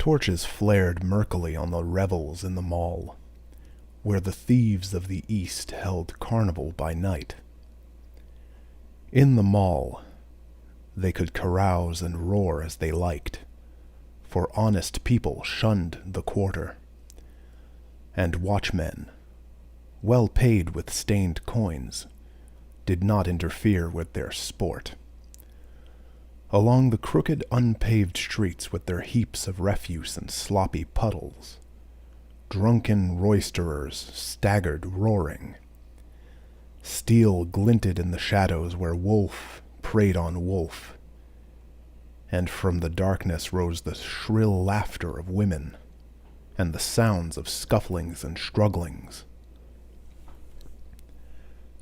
Torches flared murkily on the revels in the mall, where the thieves of the East held carnival by night. In the mall, they could carouse and roar as they liked, for honest people shunned the quarter, and watchmen, well paid with stained coins, did not interfere with their sport. Along the crooked, unpaved streets with their heaps of refuse and sloppy puddles, drunken roisterers staggered roaring. Steel glinted in the shadows where wolf preyed on wolf, and from the darkness rose the shrill laughter of women and the sounds of scufflings and strugglings.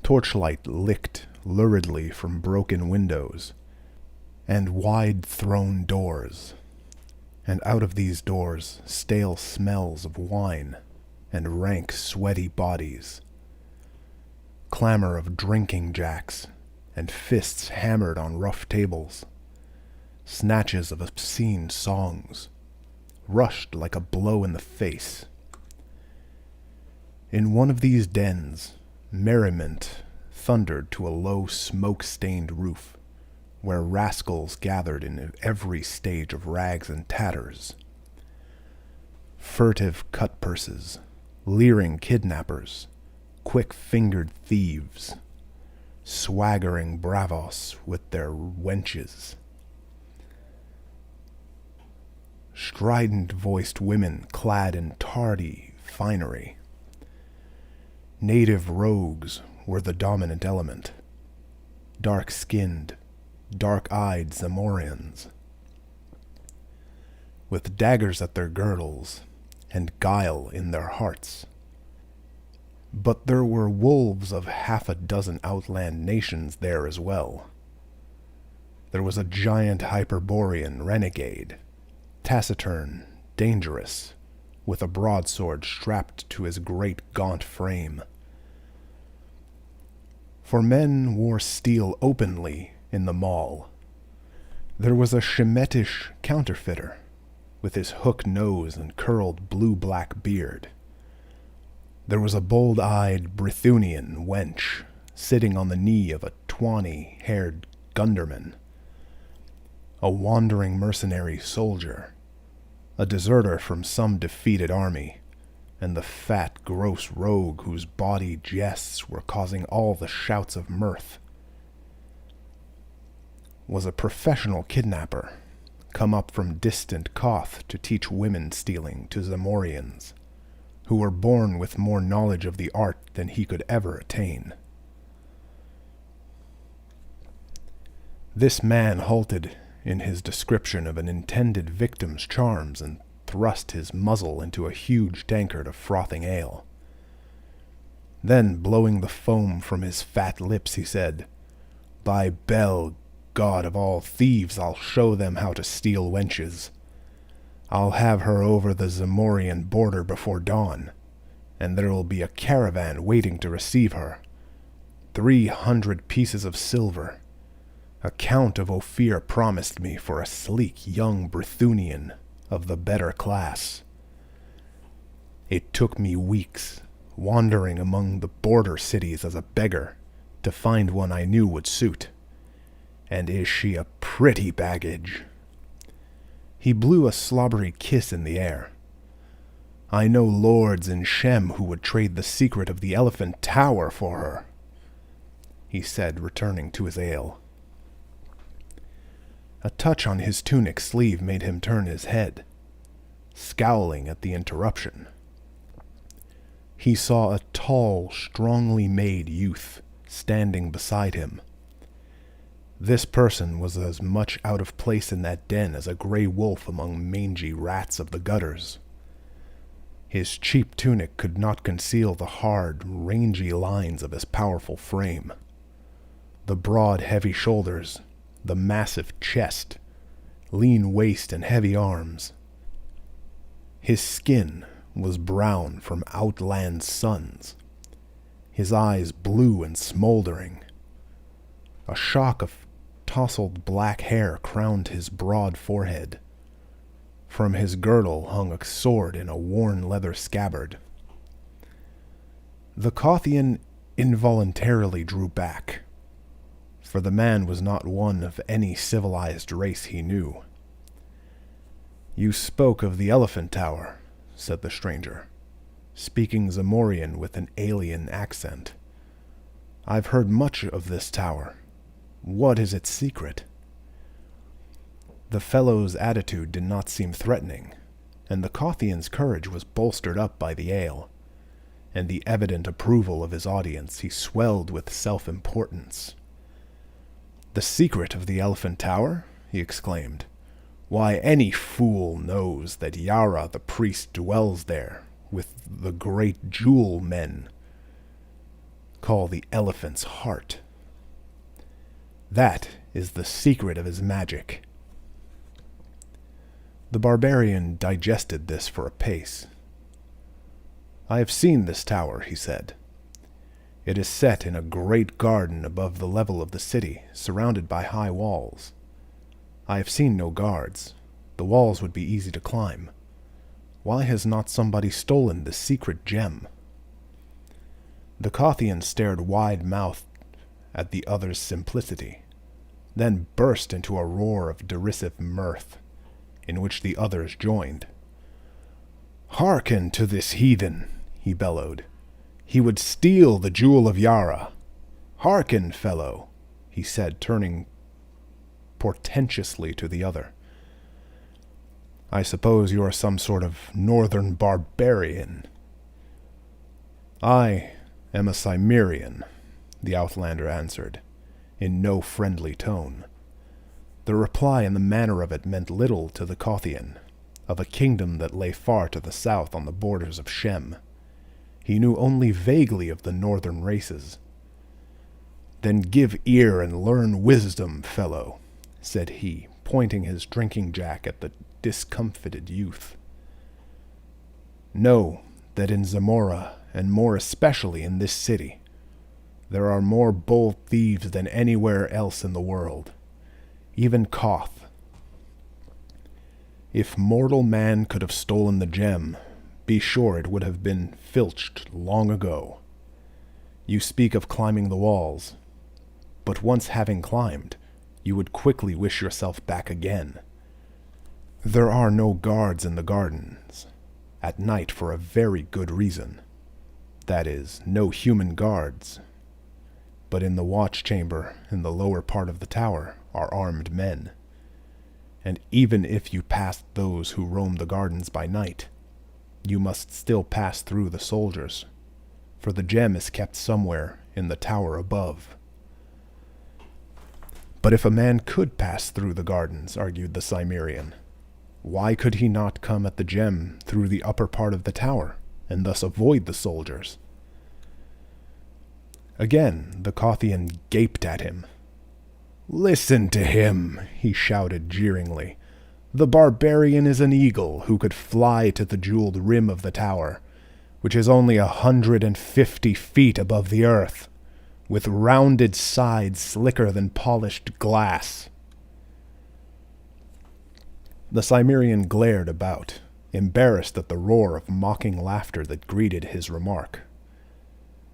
Torchlight licked luridly from broken windows and wide-thrown doors, and out of these doors stale smells of wine and rank, sweaty bodies. Clamor of drinking jacks and fists hammered on rough tables. Snatches of obscene songs, rushed like a blow in the face. In one of these dens, merriment thundered to a low, smoke-stained roof, where rascals gathered in every stage of rags and tatters. Furtive cut-purses, leering kidnappers, quick-fingered thieves, swaggering bravos with their wenches. Strident-voiced women clad in tardy finery. Native rogues were the dominant element. Dark-skinned, dark-eyed Zamorians, with daggers at their girdles and guile in their hearts. But there were wolves of half a dozen outland nations there as well. There was a giant Hyperborean renegade, taciturn, dangerous, with a broadsword strapped to his great gaunt frame. For men wore steel openly in the mall. There was a Shemetish counterfeiter, with his hook nose and curled blue-black beard. There was a bold-eyed Brythunian wench, sitting on the knee of a tawny-haired gunderman, a wandering mercenary soldier, a deserter from some defeated army, and the fat, gross rogue whose bawdy jests were causing all the shouts of mirth, was a professional kidnapper, come up from distant Koth to teach women-stealing to Zamorians, who were born with more knowledge of the art than he could ever attain. This man halted in his description of an intended victim's charms and thrust his muzzle into a huge tankard of frothing ale. Then, blowing the foam from his fat lips, he said, "By Bel, God of all thieves, I'll show them how to steal wenches. I'll have her over the Zamorian border before dawn, and there will be a caravan waiting to receive her. 300 pieces of silver. A Count of Ophir promised me for a sleek young Brythunian of the better class. It took me weeks, wandering among the border cities as a beggar, to find one I knew would suit. And is she a pretty baggage?" He blew a slobbery kiss in the air. "I know lords in Shem who would trade the secret of the Elephant Tower for her," he said, returning to his ale. A touch on his tunic sleeve made him turn his head, scowling at the interruption. He saw a tall, strongly made youth standing beside him. This person was as much out of place in that den as a gray wolf among mangy rats of the gutters. His cheap tunic could not conceal the hard, rangy lines of his powerful frame. The broad, heavy shoulders, the massive chest, lean waist and heavy arms. His skin was brown from outland suns, his eyes blue and smoldering. A shock of tousled black hair crowned his broad forehead. From his girdle hung a sword in a worn leather scabbard. The Kothian involuntarily drew back, for the man was not one of any civilized race he knew. "You spoke of the Elephant Tower," said the stranger, speaking Zamorian with an alien accent. "I've heard much of this tower. What is its secret?" The fellow's attitude did not seem threatening, and the Kothian's courage was bolstered up by the ale, and the evident approval of his audience. He swelled with self-importance. "The secret of the Elephant Tower?" he exclaimed. "Why, any fool knows that Yara the priest dwells there with the great jewel men call the elephant's heart. That is the secret of his magic." The barbarian digested this for a pace. "I have seen this tower," he said. "It is set in a great garden above the level of the city, surrounded by high walls. I have seen no guards. The walls would be easy to climb. Why has not somebody stolen this secret gem?" The Kothian stared wide-mouthed at the other's simplicity, then burst into a roar of derisive mirth, in which the others joined. "Hearken to this heathen," he bellowed. "He would steal the jewel of Yara. Hearken, fellow," he said, turning portentously to the other. "I suppose you are some sort of northern barbarian." "I am a Cimmerian," the Outlander answered, in no friendly tone. The reply and the manner of it meant little to the Kothian, of a kingdom that lay far to the south on the borders of Shem. He knew only vaguely of the northern races. "Then give ear and learn wisdom, fellow," said he, pointing his drinking-jack at the discomfited youth. "Know that in Zamora, and more especially in this city, there are more bold thieves than anywhere else in the world, even Koth. If mortal man could have stolen the gem, be sure it would have been filched long ago. You speak of climbing the walls, but once having climbed, you would quickly wish yourself back again. There are no guards in the gardens at night for a very good reason. That is, no human guards. But in the watch chamber in the lower part of the tower are armed men. And even if you passed those who roam the gardens by night, you must still pass through the soldiers, for the gem is kept somewhere in the tower above." "But if a man could pass through the gardens," argued the Cimmerian, "why could he not come at the gem through the upper part of the tower, and thus avoid the soldiers?" Again the Kothian gaped at him. "Listen to him," he shouted jeeringly. "The barbarian is an eagle who could fly to the jeweled rim of the tower, which is only 150 feet above the earth, with rounded sides slicker than polished glass." The Cimmerian glared about, embarrassed at the roar of mocking laughter that greeted his remark.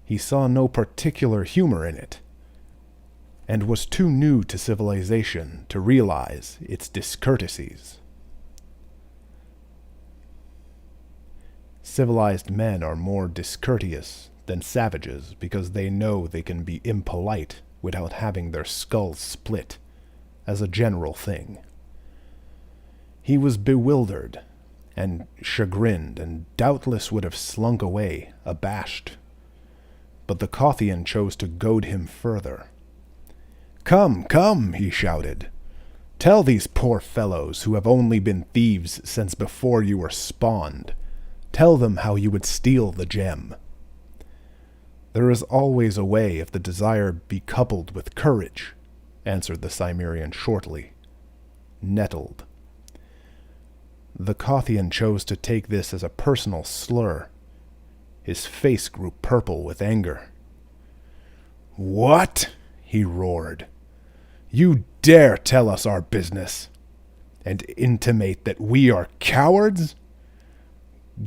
He saw no particular humor in it, and was too new to civilization to realize its discourtesies. Civilized men are more discourteous than savages because they know they can be impolite without having their skulls split, as a general thing. He was bewildered and chagrined, and doubtless would have slunk away, abashed. But the Kothian chose to goad him further. "Come, come," he shouted. "Tell these poor fellows who have only been thieves since before you were spawned. Tell them how you would steal the gem." "There is always a way if the desire be coupled with courage," answered the Cimmerian shortly, nettled. The Kothian chose to take this as a personal slur. His face grew purple with anger. "What?" he roared. "You dare tell us our business? and intimate that we are cowards?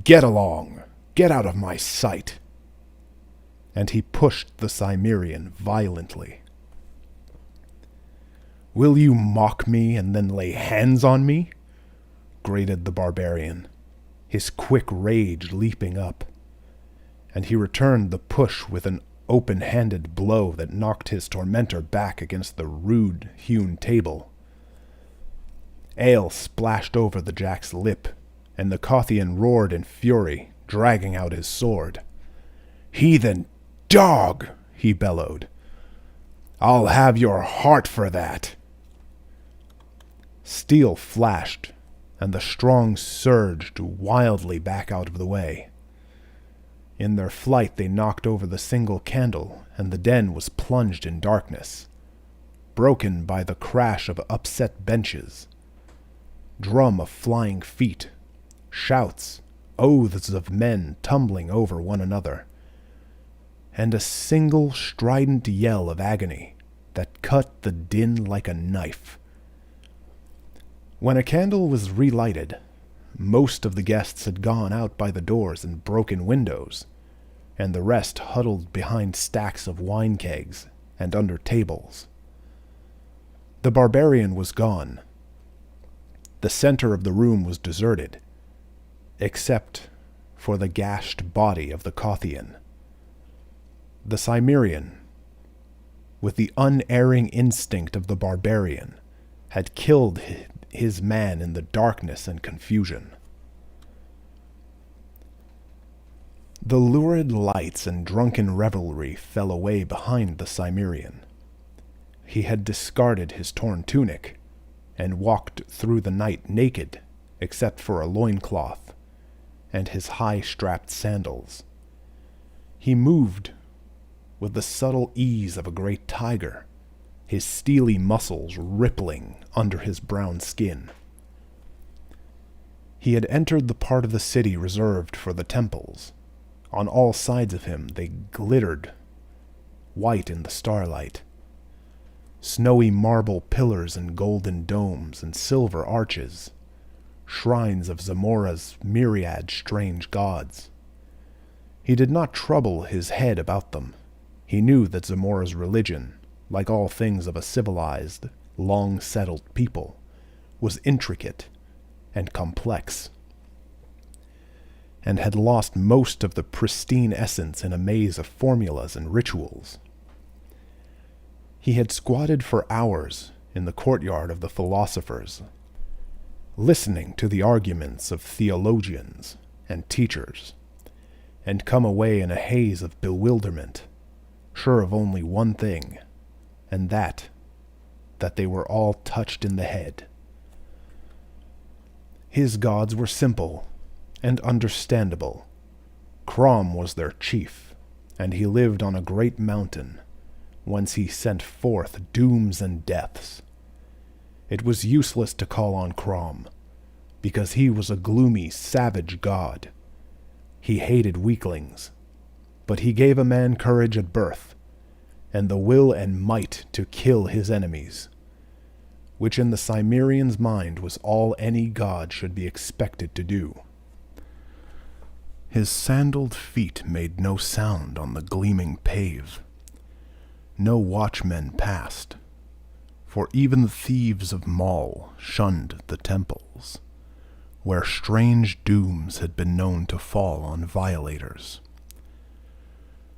Get along! Get out of my sight!" And he pushed the Cimmerian violently. "Will you mock me and then lay hands on me?" grated the barbarian, his quick rage leaping up. And he returned the push with an open-handed blow that knocked his tormentor back against the rude-hewn table. Ale splashed over the Jack's lip, and the Kothian roared in fury, dragging out his sword. "Heathen dog!" he bellowed. "I'll have your heart for that!" Steel flashed, and the strong surged wildly back out of the way. In their flight they knocked over the single candle, and the den was plunged in darkness, broken by the crash of upset benches, drum of flying feet, shouts, oaths of men tumbling over one another, and a single strident yell of agony that cut the din like a knife. When a candle was relighted, most of the guests had gone out by the doors and broken windows, and the rest huddled behind stacks of wine kegs and under tables. The barbarian was gone. The center of the room was deserted, except for the gashed body of the Kothian. The Cimmerian, with the unerring instinct of the barbarian, had killed his man in the darkness and confusion. The lurid lights and drunken revelry fell away behind the Cimmerian. He had discarded his torn tunic and walked through the night naked, except for a loincloth and his high-strapped sandals. He moved with the subtle ease of a great tiger, his steely muscles rippling under his brown skin. He had entered the part of the city reserved for the temples. On all sides of him they glittered, white in the starlight. Snowy marble pillars and golden domes and silver arches, shrines of Zamora's myriad strange gods. He did not trouble his head about them. He knew that Zamora's religion, like all things of a civilized, long-settled people, was intricate and complex, and had lost most of the pristine essence in a maze of formulas and rituals. He had squatted for hours in the courtyard of the philosophers, listening to the arguments of theologians and teachers, and come away in a haze of bewilderment, sure of only one thing, and that they were all touched in the head. His gods were simple and understandable. Crom was their chief, and he lived on a great mountain, whence he sent forth dooms and deaths. It was useless to call on Crom, because he was a gloomy, savage god. He hated weaklings, but he gave a man courage at birth, and the will and might to kill his enemies, which in the Cimmerian's mind was all any god should be expected to do. His sandaled feet made no sound on the gleaming pave. No watchmen passed, for even the thieves of Maul shunned the temples, where strange dooms had been known to fall on violators.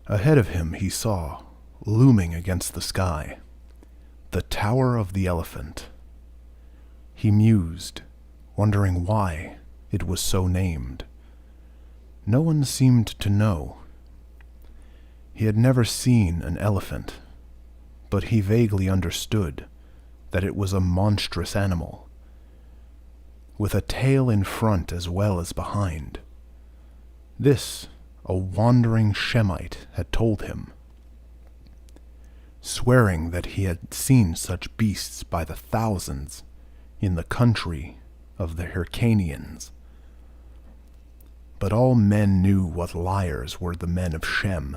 Ahead of him he saw, looming against the sky, the Tower of the Elephant. He mused, wondering why it was so named. No one seemed to know. He had never seen an elephant, but he vaguely understood that it was a monstrous animal, with a tail in front as well as behind. This a wandering Shemite had told him, swearing that he had seen such beasts by the thousands in the country of the Hyrcanians. But all men knew what liars were the men of Shem.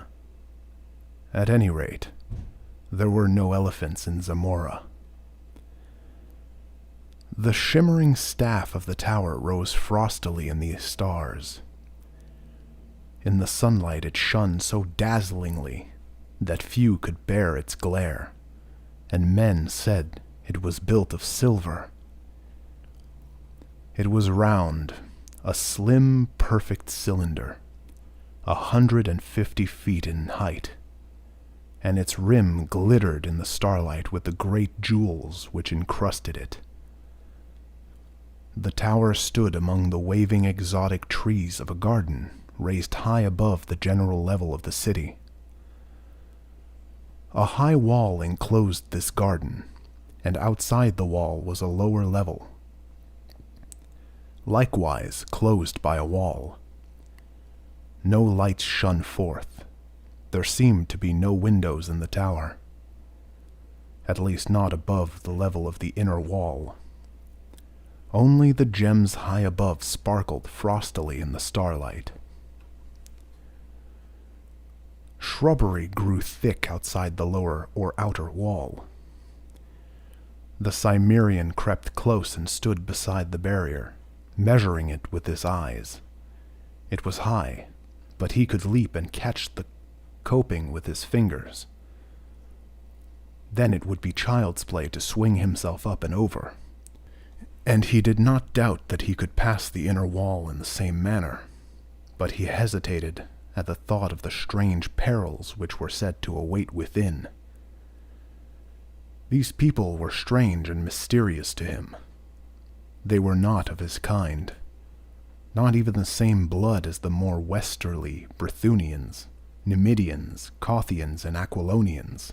At any rate, there were no elephants in Zamora. The shimmering staff of the tower rose frostily in the stars. In the sunlight it shone so dazzlingly that few could bear its glare, and men said it was built of silver. It was round, a slim, perfect cylinder, 150 feet in height, and its rim glittered in the starlight with the great jewels which encrusted it. The tower stood among the waving exotic trees of a garden raised high above the general level of the city. A high wall enclosed this garden, and outside the wall was a lower level, likewise closed by a wall. No lights shone forth. There seemed to be no windows in the tower, at least not above the level of the inner wall. Only the gems high above sparkled frostily in the starlight. Shrubbery grew thick outside the lower or outer wall. The Cimmerian crept close and stood beside the barrier, measuring it with his eyes. It was high, but he could leap and catch the coping with his fingers. Then it would be child's play to swing himself up and over. And he did not doubt that he could pass the inner wall in the same manner, but he hesitated at the thought of the strange perils which were said to await within. These people were strange and mysterious to him. They were not of his kind, not even the same blood as the more westerly Brythunians, Numidians, Kothians, and Aquilonians,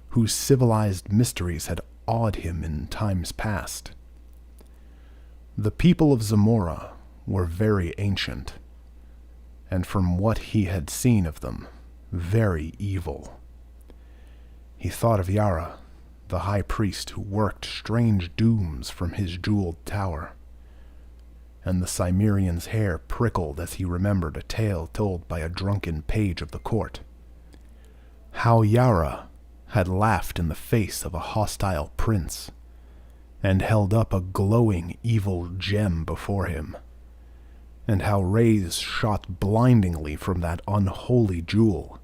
whose civilized mysteries had awed him in times past. The people of Zamora were very ancient, and from what he had seen of them, very evil. He thought of Yara, the high priest who worked strange dooms from his jeweled tower, and the Cimmerian's hair prickled as he remembered a tale told by a drunken page of the court. How Yara had laughed in the face of a hostile prince, and held up a glowing evil gem before him, and how rays shot blindingly from that unholy jewel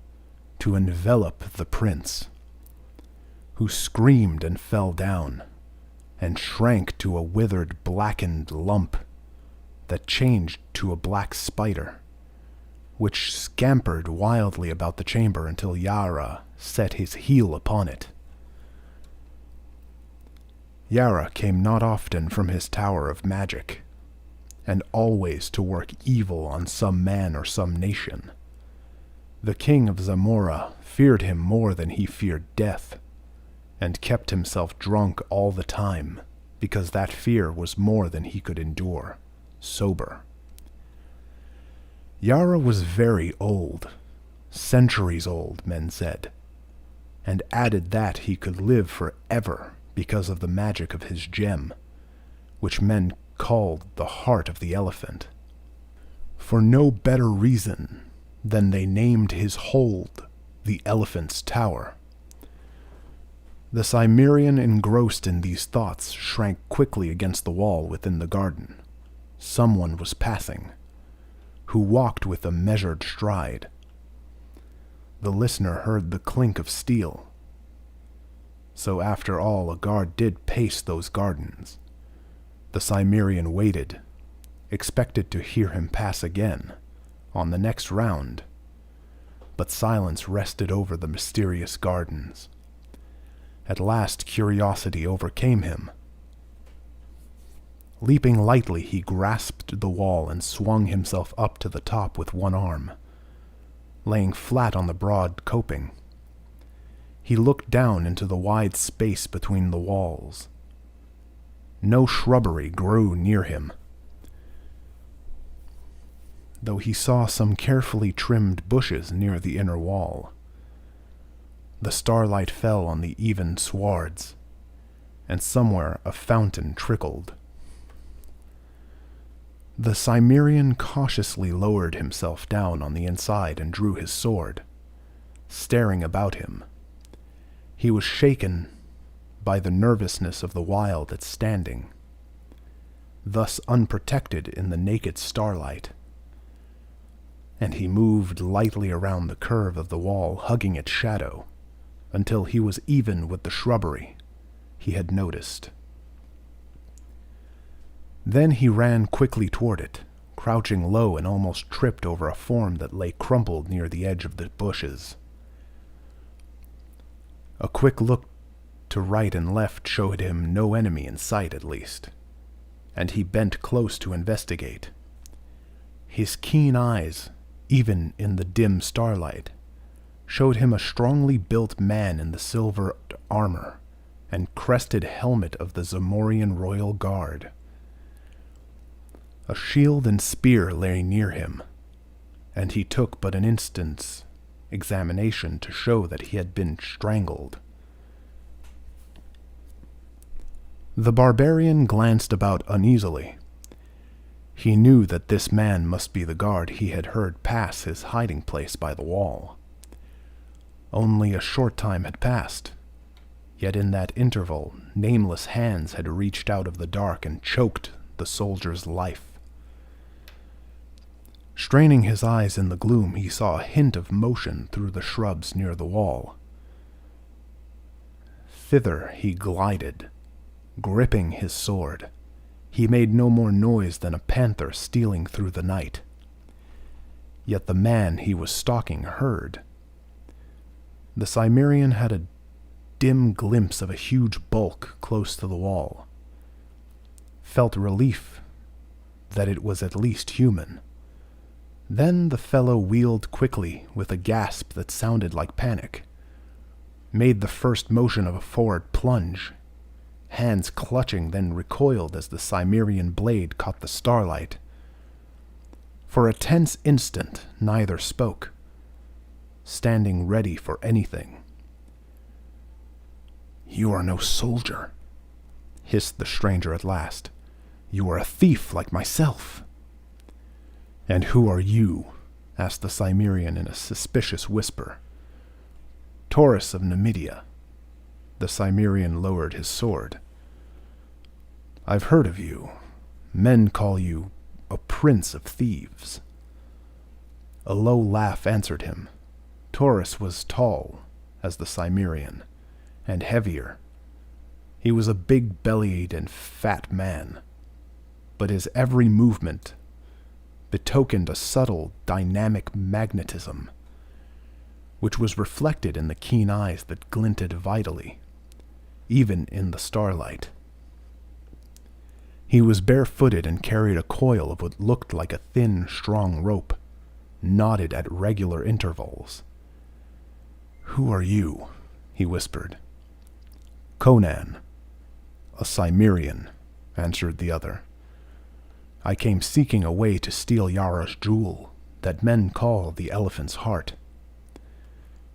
to envelop the prince, who screamed and fell down, and shrank to a withered, blackened lump that changed to a black spider, which scampered wildly about the chamber until Yara set his heel upon it. Yara came not often from his tower of magic, and always to work evil on some man or some nation. The king of Zamora feared him more than he feared death, and kept himself drunk all the time, because that fear was more than he could endure, sober. Yara was very old, centuries old, men said, and added that he could live forever because of the magic of his gem, which men called the heart of the elephant, for no better reason than they named his hold the elephant's tower. The Cimmerian, engrossed in these thoughts, shrank quickly against the wall within the garden. Someone was passing, who walked with a measured stride. The listener heard the clink of steel. So after all, a guard did pace those gardens. The Cimmerian waited, expected to hear him pass again, on the next round, but silence rested over the mysterious gardens. At last curiosity overcame him. Leaping lightly, he grasped the wall and swung himself up to the top with one arm, laying flat on the broad coping. He looked down into the wide space between the walls. No shrubbery grew near him, though he saw some carefully trimmed bushes near the inner wall. The starlight fell on the even swards, and somewhere a fountain trickled. The Cimmerian cautiously lowered himself down on the inside and drew his sword, staring about him. He was shaken, by the nervousness of the wild at standing, thus unprotected in the naked starlight. And he moved lightly around the curve of the wall, hugging its shadow, until he was even with the shrubbery he had noticed. Then he ran quickly toward it, crouching low, and almost tripped over a form that lay crumpled near the edge of the bushes. A quick look to right and left showed him no enemy in sight, at least, and he bent close to investigate. His keen eyes, even in the dim starlight, showed him a strongly built man in the silver armor and crested helmet of the Zamorian Royal Guard. A shield and spear lay near him, and he took but an instant's examination to show that he had been strangled. The barbarian glanced about uneasily. He knew that this man must be the guard he had heard pass his hiding place by the wall. Only a short time had passed, yet in that interval nameless hands had reached out of the dark and choked the soldier's life. Straining his eyes in the gloom, he saw a hint of motion through the shrubs near the wall. Thither he glided, gripping his sword. He made no more noise than a panther stealing through the night. Yet the man he was stalking heard. The Cimmerian had a dim glimpse of a huge bulk close to the wall, felt relief that it was at least human. Then the fellow wheeled quickly with a gasp that sounded like panic, made the first motion of a forward plunge, hands clutching, then recoiled as the Cimmerian blade caught the starlight. For a tense instant neither spoke, standing ready for anything. "You are no soldier," hissed the stranger at last. "You are a thief like myself." "And who are you?" asked the Cimmerian in a suspicious whisper. "Taurus of Numidia." The Cimmerian lowered his sword. "I've heard of you. Men call you a prince of thieves." A low laugh answered him. Taurus was tall as the Cimmerian, and heavier. He was a big-bellied and fat man, but his every movement betokened a subtle, dynamic magnetism, which was reflected in the keen eyes that glinted vitally, even in the starlight. He was barefooted and carried a coil of what looked like a thin, strong rope, knotted at regular intervals. "Who are you?" he whispered. "Conan, a Cimmerian," answered the other. "I came seeking a way to steal Yara's jewel, that men call the elephant's heart."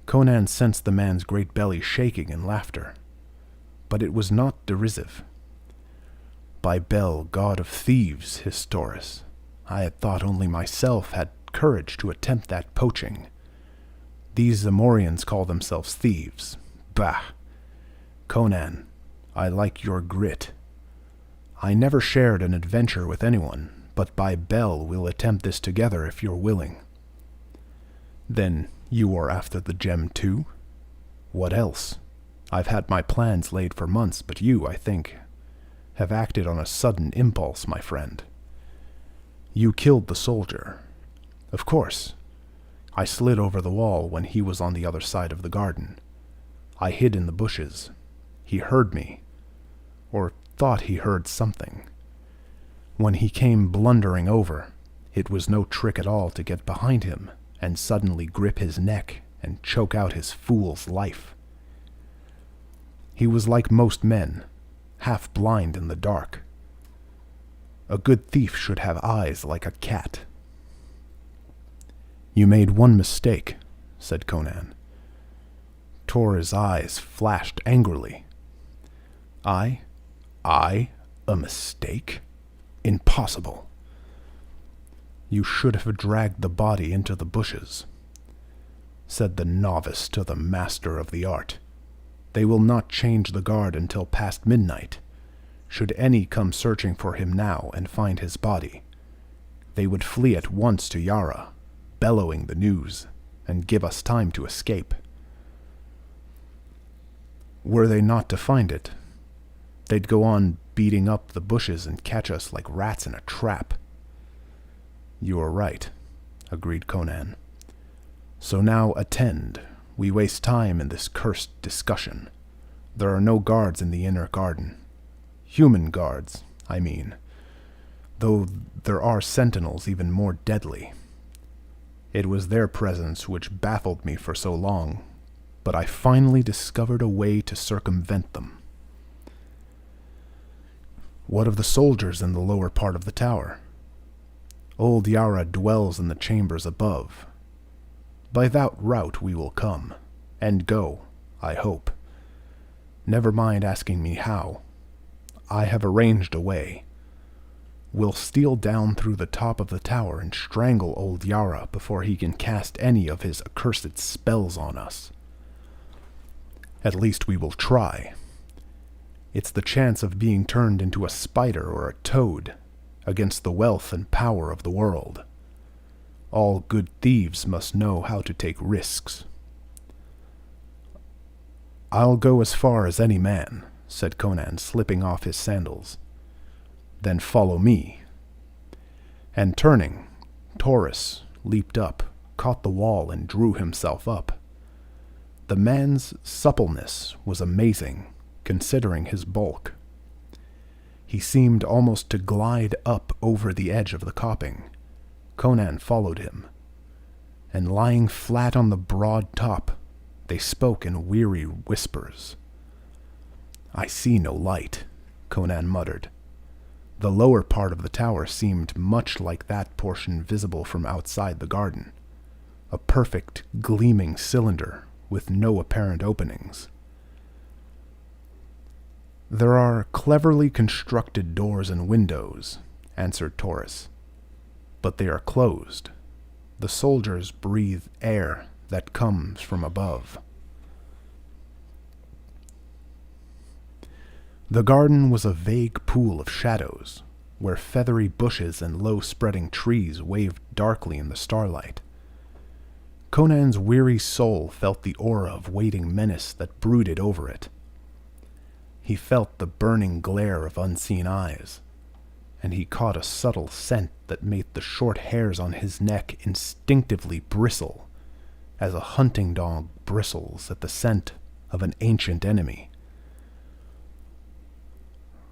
Conan sensed the man's great belly shaking in laughter, but it was not derisive. "By Bel, god of thieves," hissed Taurus, "I had thought only myself had courage to attempt that poaching. These Zamorians call themselves thieves. Bah! Conan, I like your grit. I never shared an adventure with anyone, but by Bel we'll attempt this together if you're willing." "Then you are after the gem too?" "What else? I've had my plans laid for months, but you, I think, have acted on a sudden impulse, my friend. You killed the soldier. Of course. I slid over the wall when he was on the other side of the garden. I hid in the bushes. He heard me, or thought he heard something. When he came blundering over, it was no trick at all to get behind him and suddenly grip his neck and choke out his fool's life. He was like most men, half blind in the dark. A good thief should have eyes like a cat." "You made one mistake," said Conan. Tor's eyes flashed angrily. I? A mistake? Impossible." "You should have dragged the body into the bushes," said the novice to the master of the art. They will not change the guard until past midnight. Should any come searching for him now and find his body, they would flee at once to Yara, bellowing the news, and give us time to escape. Were they not to find it, they'd go on beating up the bushes and catch us like rats in a trap. You are right, agreed Conan. So now attend. We waste time in this cursed discussion. There are no guards in the inner garden. Human guards, I mean. Though there are sentinels even more deadly. It was their presence which baffled me for so long, but I finally discovered a way to circumvent them. What of the soldiers in the lower part of the tower? Old Yara dwells in the chambers above. By that route we will come, and go, I hope. Never mind asking me how. I have arranged a way. We'll steal down through the top of the tower and strangle old Yara before he can cast any of his accursed spells on us. At least we will try. It's the chance of being turned into a spider or a toad, against the wealth and power of the world. All good thieves must know how to take risks. I'll go as far as any man, said Conan, slipping off his sandals. Then follow me. And turning, Taurus leaped up, caught the wall, and drew himself up. The man's suppleness was amazing, considering his bulk. He seemed almost to glide up over the edge of the coping. Conan followed him, and lying flat on the broad top, they spoke in weary whispers. I see no light, Conan muttered. The lower part of the tower seemed much like that portion visible from outside the garden, a perfect, gleaming cylinder with no apparent openings. There are cleverly constructed doors and windows, answered Taurus, but they are closed. The soldiers breathe air that comes from above. The garden was a vague pool of shadows, where feathery bushes and low-spreading trees waved darkly in the starlight. Conan's weary soul felt the aura of waiting menace that brooded over it. He felt the burning glare of unseen eyes, and he caught a subtle scent that made the short hairs on his neck instinctively bristle, as a hunting dog bristles at the scent of an ancient enemy.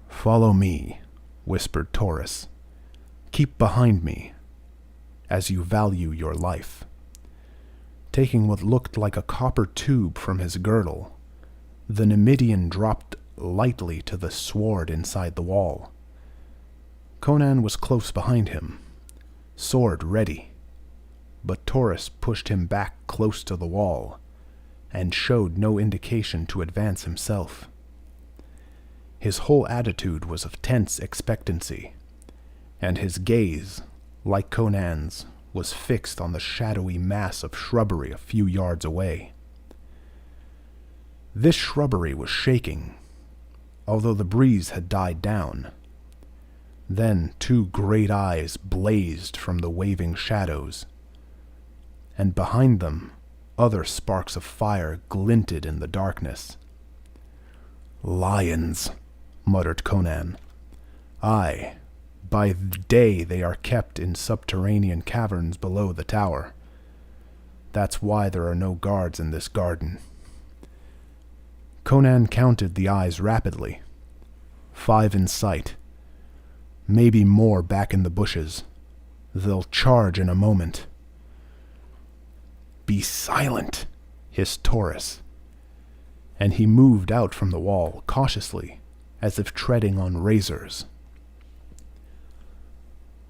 Follow me, whispered Taurus. Keep behind me, as you value your life. Taking what looked like a copper tube from his girdle, the Numidian dropped lightly to the sward inside the wall. Conan was close behind him, sword ready, but Taurus pushed him back close to the wall, and showed no indication to advance himself. His whole attitude was of tense expectancy, and his gaze, like Conan's, was fixed on the shadowy mass of shrubbery a few yards away. This shrubbery was shaking, although the breeze had died down. Then 2 great eyes blazed from the waving shadows, and behind them other sparks of fire glinted in the darkness. Lions, muttered Conan. Aye, by day they are kept in subterranean caverns below the tower. That's why there are no guards in this garden. Conan counted the eyes rapidly. 5 in sight. Maybe more back in the bushes. They'll charge in a moment. Be silent, hissed Taurus, and he moved out from the wall cautiously, as if treading on razors.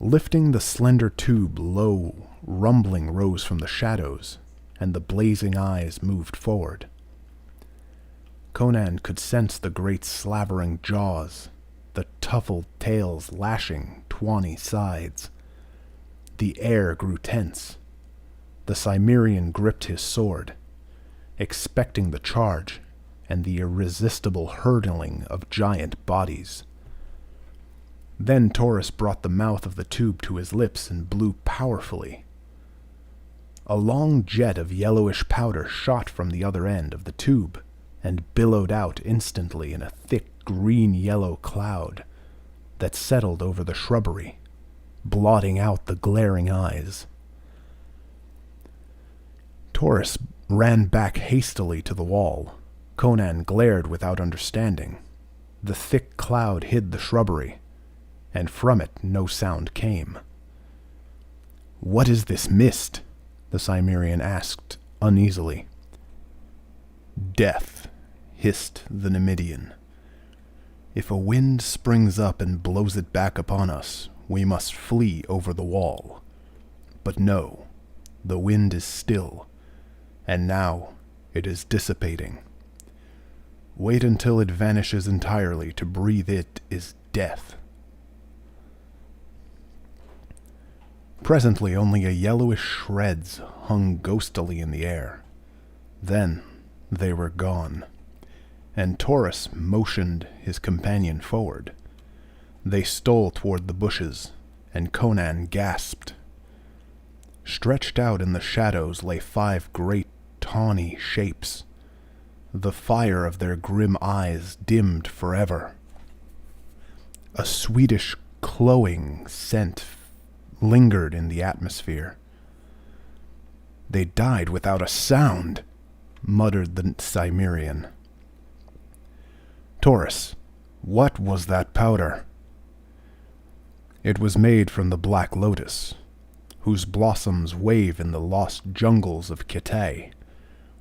Lifting the slender tube low, rumbling rose from the shadows, and the blazing eyes moved forward. Conan could sense the great slavering jaws, the tuffled tails lashing tawny sides. The air grew tense. The Cimmerian gripped his sword, expecting the charge, and the irresistible hurtling of giant bodies. Then Taurus brought the mouth of the tube to his lips and blew powerfully. A long jet of yellowish powder shot from the other end of the tube and billowed out instantly in a thick green-yellow cloud that settled over the shrubbery, blotting out the glaring eyes. Taurus ran back hastily to the wall. Conan glared without understanding. The thick cloud hid the shrubbery, and from it no sound came. "What is this mist?" the Cimmerian asked uneasily. "Death," hissed the Numidian. "If a wind springs up and blows it back upon us, we must flee over the wall. But no, the wind is still, and now it is dissipating. Wait until it vanishes entirely. To breathe it is death." Presently only a yellowish shreds hung ghostily in the air. Then they were gone, and Taurus motioned his companion forward. They stole toward the bushes, and Conan gasped. Stretched out in the shadows lay 5 great tawny shapes. The fire of their grim eyes dimmed forever. A sweetish, cloying scent lingered in the atmosphere. "They died without a sound," muttered the Cimmerian. "Taurus, what was that powder?" "It was made from the black lotus, whose blossoms wave in the lost jungles of Kitay,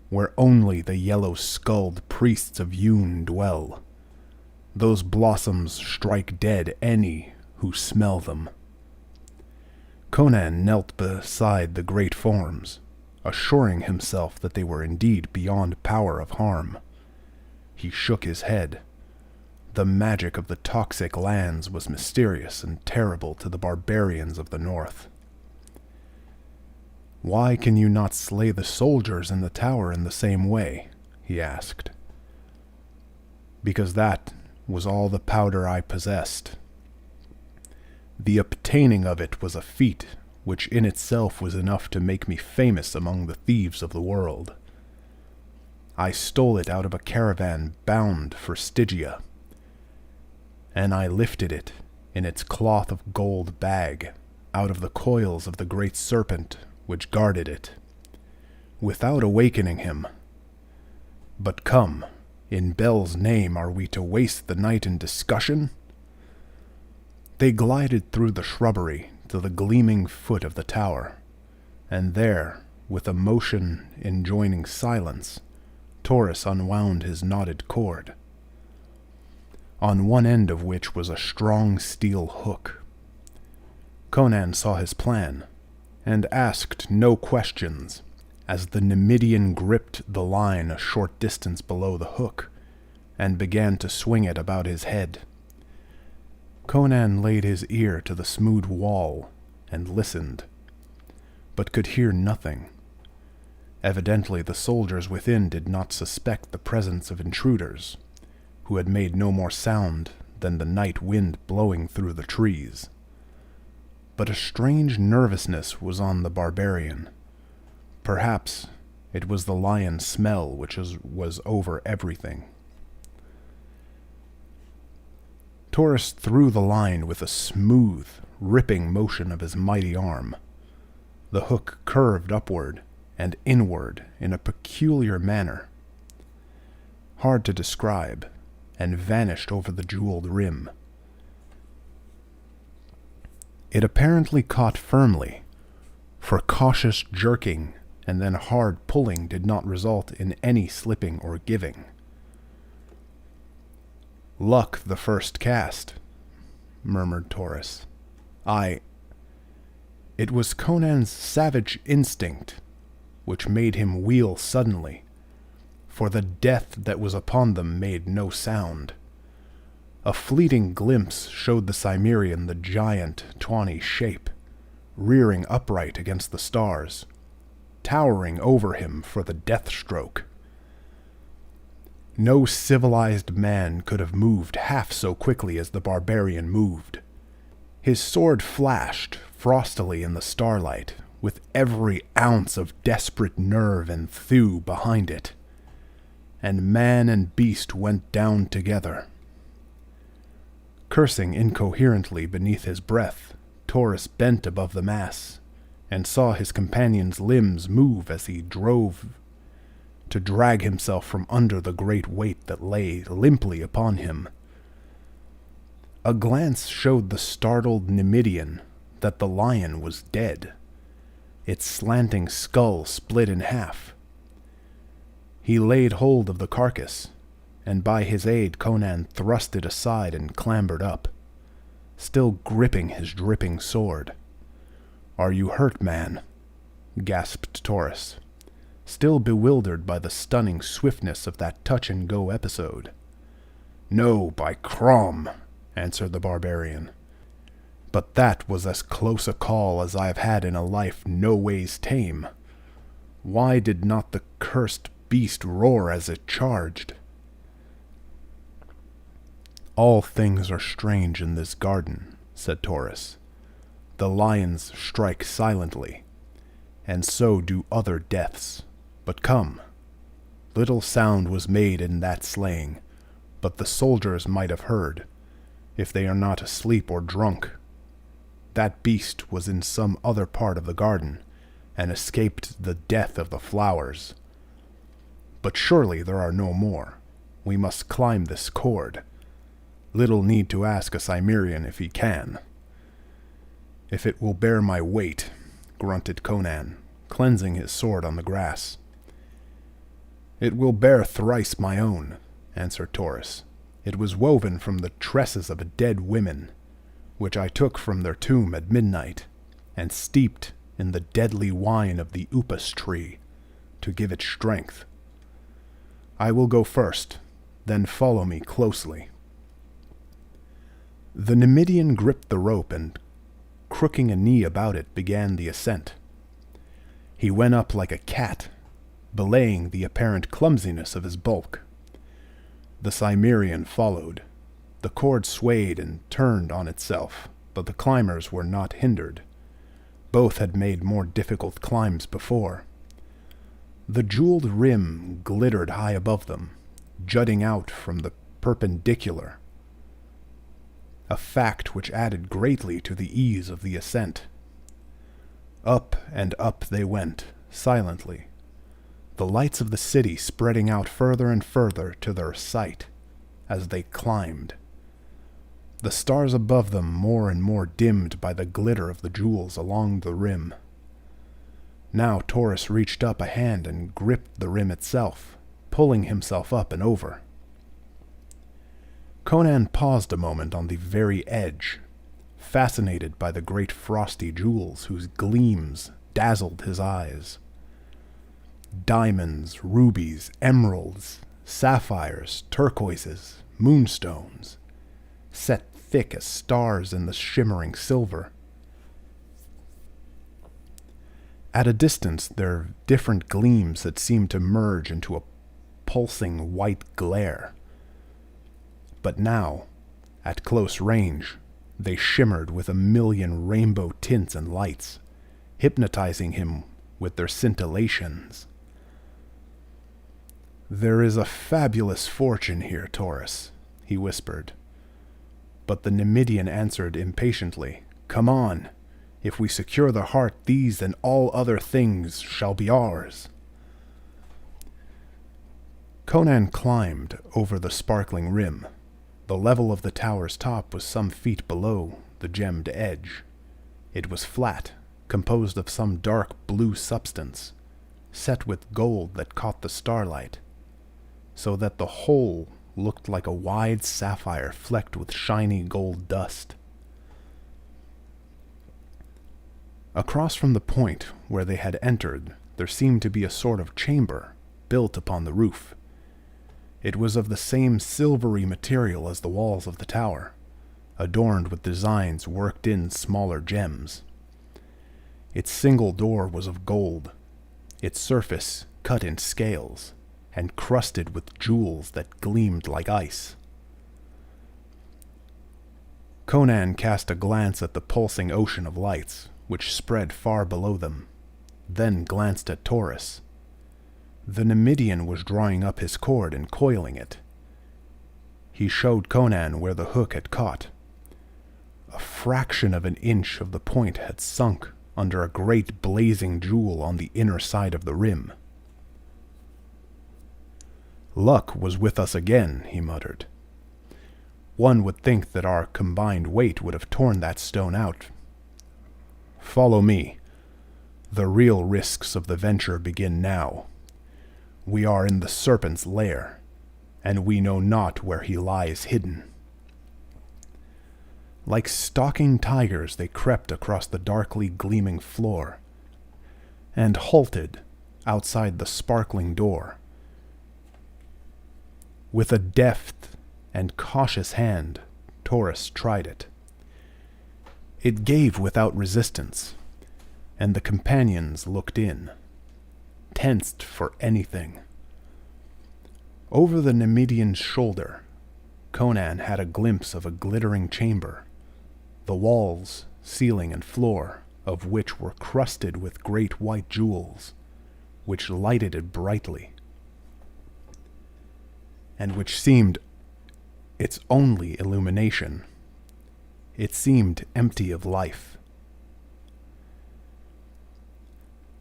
where only the yellow-skulled priests of Yun dwell. Those blossoms strike dead any who smell them." Conan knelt beside the great forms, assuring himself that they were indeed beyond power of harm. He shook his head. The magic of the toxic lands was mysterious and terrible to the barbarians of the north. "Why can you not slay the soldiers in the tower in the same way?" he asked. "Because that was all the powder I possessed. The obtaining of it was a feat which in itself was enough to make me famous among the thieves of the world. I stole it out of a caravan bound for Stygia, and I lifted it in its cloth of gold bag out of the coils of the great serpent which guarded it, without awakening him. But come, in Bel's name are we to waste the night in discussion?" They glided through the shrubbery to the gleaming foot of the tower, and there, with a motion enjoining silence, Taurus unwound his knotted cord, on one end of which was a strong steel hook. Conan saw his plan, and asked no questions, as the Numidian gripped the line a short distance below the hook, and began to swing it about his head. Conan laid his ear to the smooth wall and listened, but could hear nothing. Evidently the soldiers within did not suspect the presence of intruders, who had made no more sound than the night wind blowing through the trees. But a strange nervousness was on the barbarian. Perhaps it was the lion's smell which was over everything. Taurus threw the line with a smooth, ripping motion of his mighty arm. The hook curved upward and inward in a peculiar manner, hard to describe, and vanished over the jeweled rim. It apparently caught firmly, for cautious jerking and then hard pulling did not result in any slipping or giving. "Luck the first cast," murmured Taurus. It was Conan's savage instinct which made him wheel suddenly, for the death that was upon them made no sound. A fleeting glimpse showed the Cimmerian the giant, tawny shape, rearing upright against the stars, towering over him for the death stroke. No civilized man could have moved half so quickly as the barbarian moved. His sword flashed frostily in the starlight, with every ounce of desperate nerve and thew behind it, and man and beast went down together. Cursing incoherently beneath his breath, Taurus bent above the mass, and saw his companion's limbs move as he drove to drag himself from under the great weight that lay limply upon him. A glance showed the startled Numidian that the lion was dead, its slanting skull split in half. He laid hold of the carcass, and by his aid Conan thrust it aside and clambered up, still gripping his dripping sword. "Are you hurt, man?" gasped Taurus, still bewildered by the stunning swiftness of that touch-and-go episode. "No, by Crom," answered the barbarian. "But that was as close a call as I have had in a life no ways tame. Why did not the cursed beast roar as it charged?" "All things are strange in this garden," said Taurus. "The lions strike silently, and so do other deaths. But come. Little sound was made in that slaying, but the soldiers might have heard, if they are not asleep or drunk. That beast was in some other part of the garden, and escaped the death of the flowers. But surely there are no more. We must climb this cord. Little need to ask a Cimmerian if he can." "If it will bear my weight," grunted Conan, cleansing his sword on the grass. "It will bear thrice my own," answered Taurus. "It was woven from the tresses of dead women, which I took from their tomb at midnight, and steeped in the deadly wine of the upas tree, to give it strength. I will go first, then follow me closely." The Numidian gripped the rope and, crooking a knee about it, began the ascent. He went up like a cat, belaying the apparent clumsiness of his bulk. The Cimmerian followed. The cord swayed and turned on itself, but the climbers were not hindered. Both had made more difficult climbs before. The jeweled rim glittered high above them, jutting out from the perpendicular, a fact which added greatly to the ease of the ascent. Up and up they went, silently, the lights of the city spreading out further and further to their sight as they climbed, the stars above them more and more dimmed by the glitter of the jewels along the rim. Now Taurus reached up a hand and gripped the rim itself, pulling himself up and over. Conan paused a moment on the very edge, fascinated by the great frosty jewels whose gleams dazzled his eyes. Diamonds, rubies, emeralds, sapphires, turquoises, moonstones, set thick as stars in the shimmering silver. At a distance, their different gleams had seemed to merge into a pulsing white glare. But now, at close range, they shimmered with a million rainbow tints and lights, hypnotizing him with their scintillations. "There is a fabulous fortune here, Taurus," he whispered. But the Numidian answered impatiently, "Come on. If we secure the heart, these and all other things shall be ours." Conan climbed over the sparkling rim. The level of the tower's top was some feet below the gemmed edge. It was flat, composed of some dark blue substance, set with gold that caught the starlight, so that the whole looked like a wide sapphire flecked with shiny gold dust. Across from the point where they had entered, there seemed to be a sort of chamber built upon the roof. It was of the same silvery material as the walls of the tower, adorned with designs worked in smaller gems. Its single door was of gold, its surface cut in scales, and crusted with jewels that gleamed like ice. Conan cast a glance at the pulsing ocean of lights, which spread far below them, then glanced at Taurus. The Numidian was drawing up his cord and coiling it. He showed Conan where the hook had caught. A fraction of an inch of the point had sunk under a great blazing jewel on the inner side of the rim. "Luck was with us again," he muttered. "One would think that our combined weight would have torn that stone out. Follow me. The real risks of the venture begin now. We are in the serpent's lair, and we know not where he lies hidden." Like stalking tigers, they crept across the darkly gleaming floor, and halted outside the sparkling door. With a deft and cautious hand, Taurus tried it. It gave without resistance, and the companions looked in, tensed for anything. Over the Numidian's shoulder, Conan had a glimpse of a glittering chamber, the walls, ceiling, and floor of which were crusted with great white jewels, which lighted it brightly, and which seemed its only illumination. It seemed empty of life.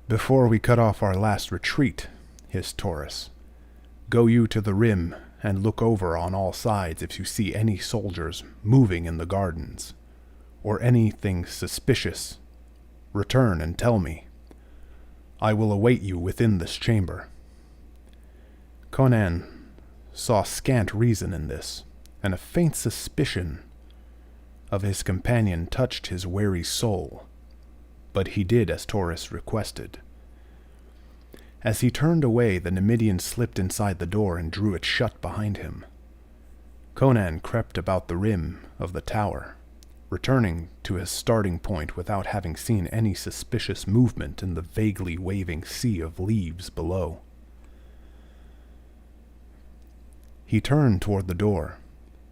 "Before we cut off our last retreat," hissed Taurus, "go you to the rim and look over on all sides if you see any soldiers moving in the gardens, or anything suspicious. Return and tell me. I will await you within this chamber." Conan saw scant reason in this, and a faint suspicion of his companion touched his wary soul, but he did as Taurus requested. As he turned away, the Numidian slipped inside the door and drew it shut behind him. Conan crept about the rim of the tower, returning to his starting point without having seen any suspicious movement in the vaguely waving sea of leaves below. He turned toward the door.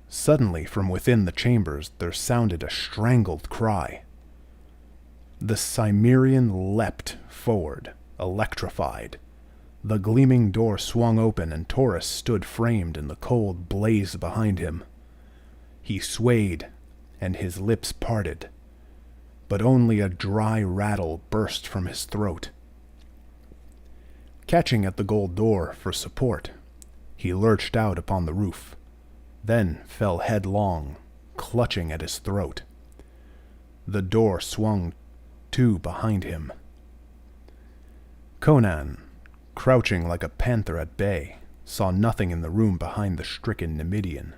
Suddenly, from within the chambers, there sounded a strangled cry. The Cimmerian leapt forward, electrified. The gleaming door swung open, and Taurus stood framed in the cold blaze behind him. He swayed, and his lips parted, but only a dry rattle burst from his throat. Catching at the gold door for support, he lurched out upon the roof, then fell headlong, clutching at his throat. The door swung to behind him. Conan, crouching like a panther at bay, saw nothing in the room behind the stricken Numidian.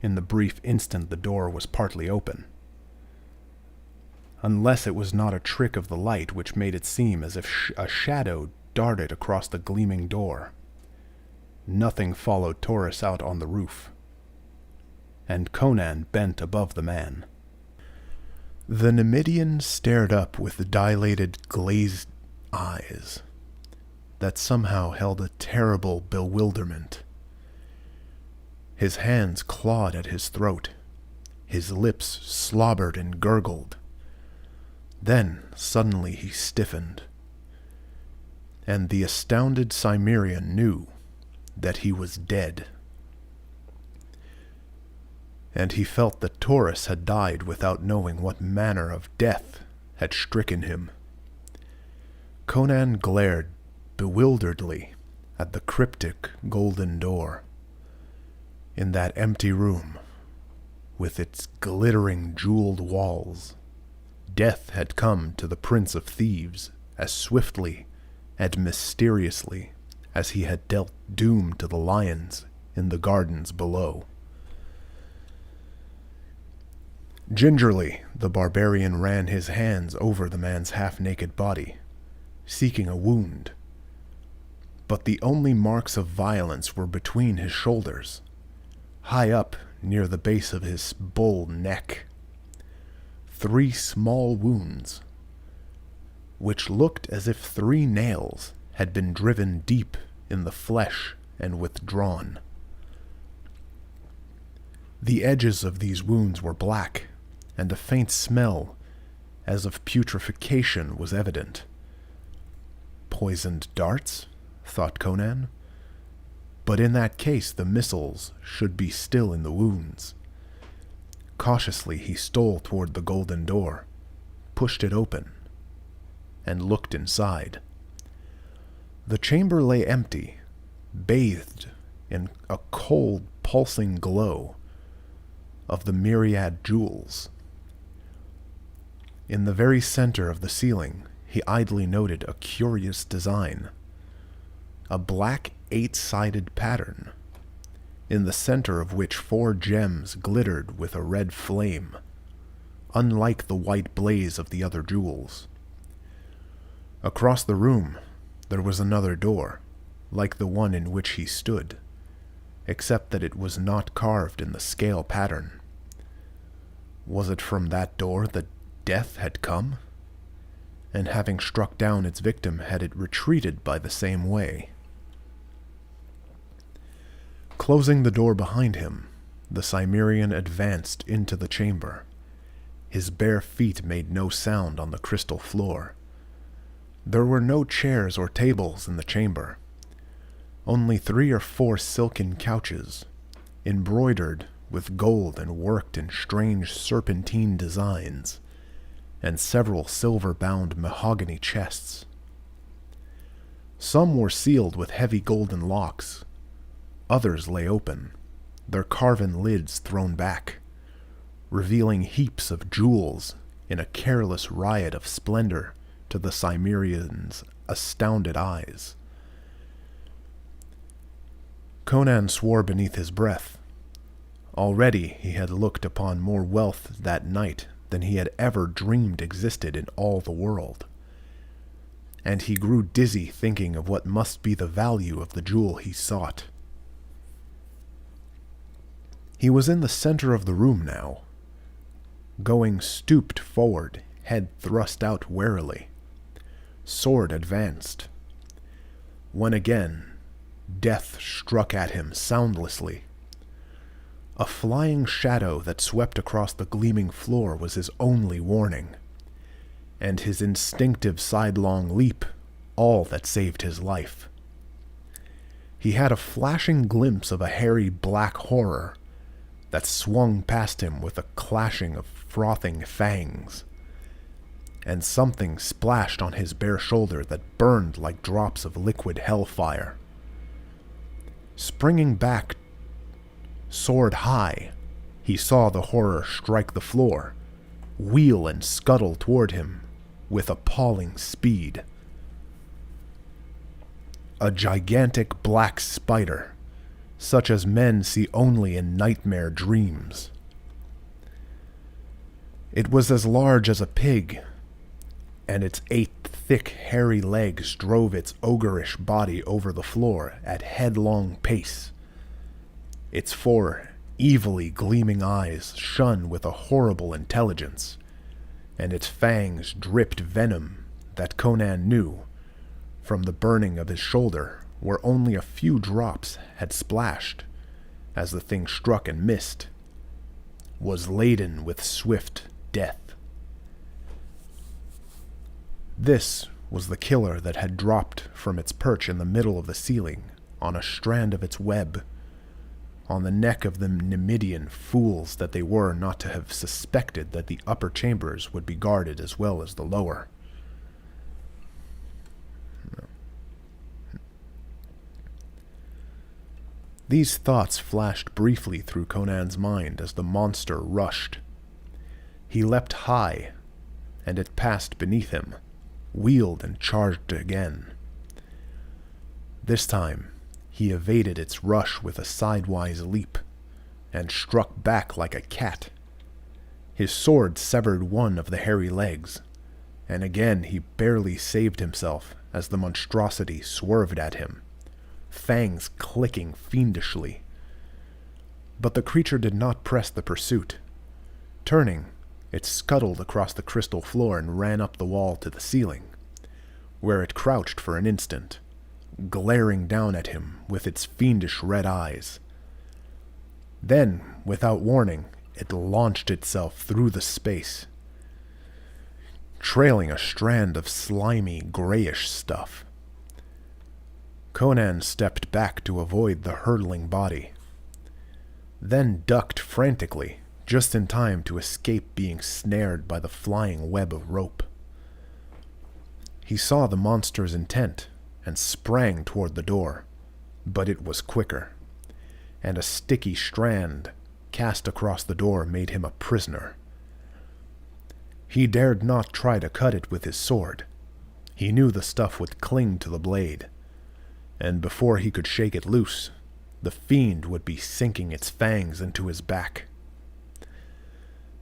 In the brief instant the door was partly open. Unless it was not a trick of the light which made it seem as if a shadow darted across the gleaming door. Nothing followed Taurus out on the roof, and Conan bent above the man. The Numidian stared up with dilated, glazed eyes that somehow held a terrible bewilderment. His hands clawed at his throat. His lips slobbered and gurgled. Then, suddenly, he stiffened, and the astounded Cimmerian knew that he was dead. And he felt that Taurus had died without knowing what manner of death had stricken him. Conan glared bewilderedly at the cryptic golden door. In that empty room, with its glittering jeweled walls, death had come to the Prince of Thieves as swiftly and mysteriously as he had dealt doom to the lions in the gardens below. Gingerly, the barbarian ran his hands over the man's half-naked body, seeking a wound. But the only marks of violence were between his shoulders, high up near the base of his bull neck. 3 small wounds, which looked as if 3 nails had been driven deep in the flesh and withdrawn. The edges of these wounds were black, and a faint smell, as of putrefaction, was evident. Poisoned darts? Thought Conan. But in that case the missiles should be still in the wounds. Cautiously he stole toward the golden door, pushed it open, and looked inside. The chamber lay empty, bathed in a cold, pulsing glow of the myriad jewels. In the very center of the ceiling, he idly noted a curious design. A black 8-sided pattern, in the center of which 4 gems glittered with a red flame, unlike the white blaze of the other jewels. Across the room, there was another door, like the one in which he stood, except that it was not carved in the scale pattern. Was it from that door that death had come? And having struck down its victim, had it retreated by the same way? Closing the door behind him, the Cimmerian advanced into the chamber. His bare feet made no sound on the crystal floor. There were no chairs or tables in the chamber. Only 3 or 4 silken couches, embroidered with gold and worked in strange serpentine designs, and several silver-bound mahogany chests. Some were sealed with heavy golden locks. Others lay open, their carven lids thrown back, revealing heaps of jewels in a careless riot of splendor to the Cimmerian's astounded eyes. Conan swore beneath his breath. Already he had looked upon more wealth that night than he had ever dreamed existed in all the world, and he grew dizzy thinking of what must be the value of the jewel he sought. He was in the center of the room now, going stooped forward, head thrust out warily, sword advanced, when again death struck at him soundlessly. A flying shadow that swept across the gleaming floor was his only warning, and his instinctive sidelong leap all that saved his life. He had a flashing glimpse of a hairy black horror that swung past him with a clashing of frothing fangs, and something splashed on his bare shoulder that burned like drops of liquid hellfire. Springing back, sword high, he saw the horror strike the floor, wheel and scuttle toward him with appalling speed. A gigantic black spider, such as men see only in nightmare dreams. It was as large as a pig, and its 8 thick, hairy legs drove its ogreish body over the floor at headlong pace. Its 4 evilly gleaming eyes shone with a horrible intelligence, and its fangs dripped venom that Conan knew, from the burning of his shoulder, where only a few drops had splashed as the thing struck and missed, was laden with swift death. This was the killer that had dropped from its perch in the middle of the ceiling on a strand of its web, on the neck of the Numidian, fools that they were not to have suspected that the upper chambers would be guarded as well as the lower. These thoughts flashed briefly through Conan's mind as the monster rushed. He leapt high, and it passed beneath him, wheeled and charged again. This time, he evaded its rush with a sidewise leap, and struck back like a cat. His sword severed one of the hairy legs, and again he barely saved himself as the monstrosity swerved at him, fangs clicking fiendishly. But the creature did not press the pursuit. Turning, it scuttled across the crystal floor and ran up the wall to the ceiling, where it crouched for an instant, glaring down at him with its fiendish red eyes. Then, without warning, it launched itself through the space, trailing a strand of slimy, grayish stuff. Conan stepped back to avoid the hurtling body, then ducked frantically, just in time to escape being snared by the flying web of rope. He saw the monster's intent and sprang toward the door, but it was quicker, and a sticky strand cast across the door made him a prisoner. He dared not try to cut it with his sword. He knew the stuff would cling to the blade, and before he could shake it loose, the fiend would be sinking its fangs into his back.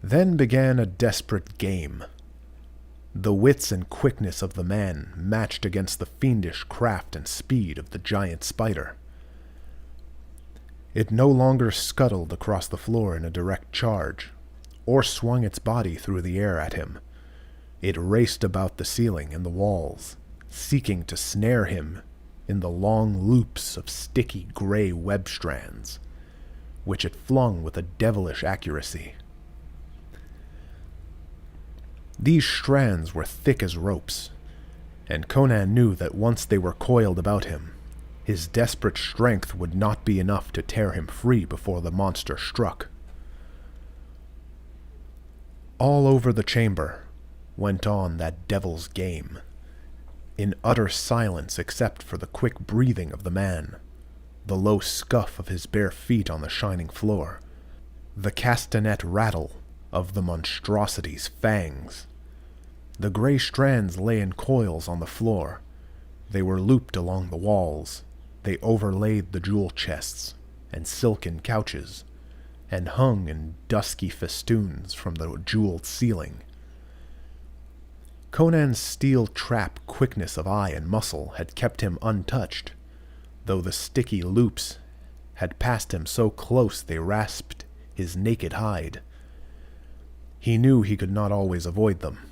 Then began a desperate game. The wits and quickness of the man matched against the fiendish craft and speed of the giant spider. It no longer scuttled across the floor in a direct charge, or swung its body through the air at him. It raced about the ceiling and the walls, seeking to snare him in the long loops of sticky gray web strands, which it flung with a devilish accuracy. These strands were thick as ropes, and Conan knew that once they were coiled about him, his desperate strength would not be enough to tear him free before the monster struck. All over the chamber went on that devil's game, in utter silence except for the quick breathing of the man, the low scuff of his bare feet on the shining floor, the castanet rattle of the monstrosity's fangs. The gray strands lay in coils on the floor. They were looped along the walls. They overlaid the jewel chests and silken couches, and hung in dusky festoons from the jeweled ceiling. Conan's steel trap quickness of eye and muscle had kept him untouched, though the sticky loops had passed him so close they rasped his naked hide. He knew he could not always avoid them.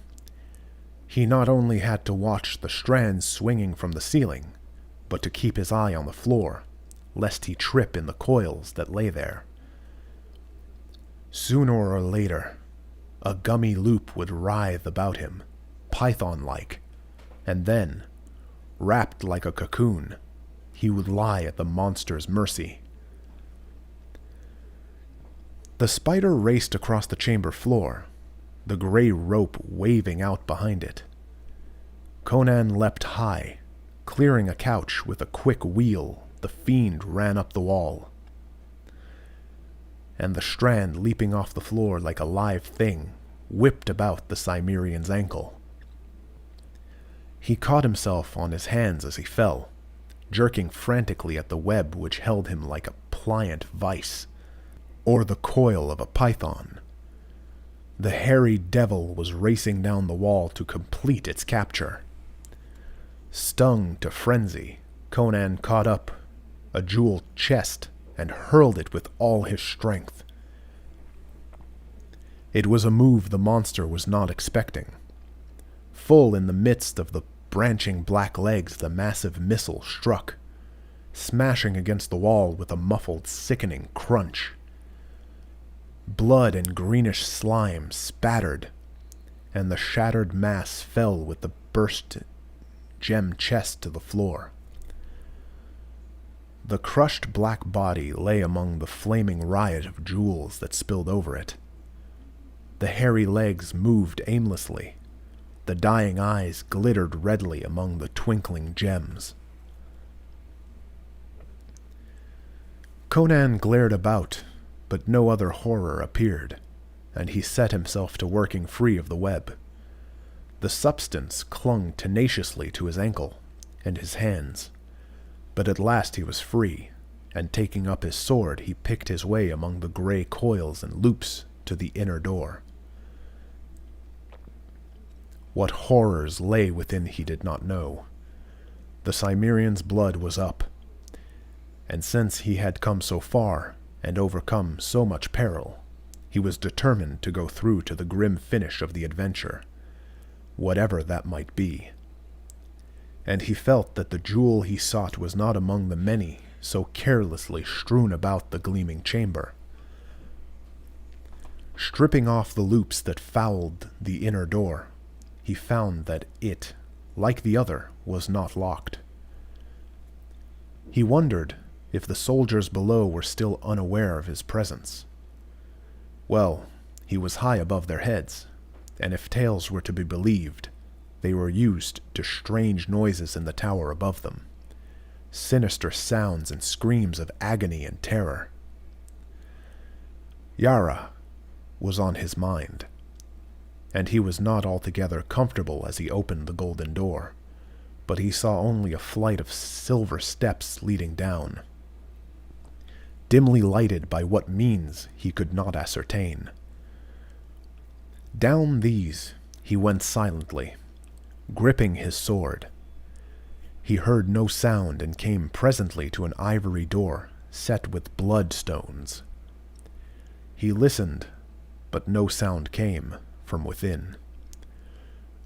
He not only had to watch the strands swinging from the ceiling, but to keep his eye on the floor, lest he trip in the coils that lay there. Sooner or later, a gummy loop would writhe about him, python-like, and then, wrapped like a cocoon, he would lie at the monster's mercy. The spider raced across the chamber floor, the gray rope waving out behind it. Conan leapt high. Clearing a couch with a quick wheel, the fiend ran up the wall, and the strand, leaping off the floor like a live thing, whipped about the Cimmerian's ankle. He caught himself on his hands as he fell, jerking frantically at the web which held him like a pliant vice, or the coil of a python. The hairy devil was racing down the wall to complete its capture. Stung to frenzy, Conan caught up a jeweled chest and hurled it with all his strength. It was a move the monster was not expecting. Full in the midst of the branching black legs, the massive missile struck, smashing against the wall with a muffled, sickening crunch. Blood and greenish slime spattered, and the shattered mass fell with the burst gem chest to the floor. The crushed black body lay among the flaming riot of jewels that spilled over it. The hairy legs moved aimlessly. The dying eyes glittered redly among the twinkling gems. Conan glared about, but no other horror appeared, and he set himself to working free of the web. The substance clung tenaciously to his ankle and his hands, but at last he was free, and taking up his sword he picked his way among the gray coils and loops to the inner door. What horrors lay within he did not know. The Cimmerian's blood was up, and since he had come so far and overcome so much peril, he was determined to go through to the grim finish of the adventure, whatever that might be. and he felt that the jewel he sought was not among the many so carelessly strewn about the gleaming chamber. Stripping off the loops that fouled the inner door, he found that it, like the other, was not locked. He wondered if the soldiers below were still unaware of his presence. Well, he was high above their heads, and if tales were to be believed, they were used to strange noises in the tower above them, sinister sounds and screams of agony and terror. Yara was on his mind, and he was not altogether comfortable as he opened the golden door, but he saw only a flight of silver steps leading down, dimly lighted by what means he could not ascertain. Down these he went silently, gripping his sword. He heard no sound and came presently to an ivory door set with bloodstones. He listened, but no sound came from within.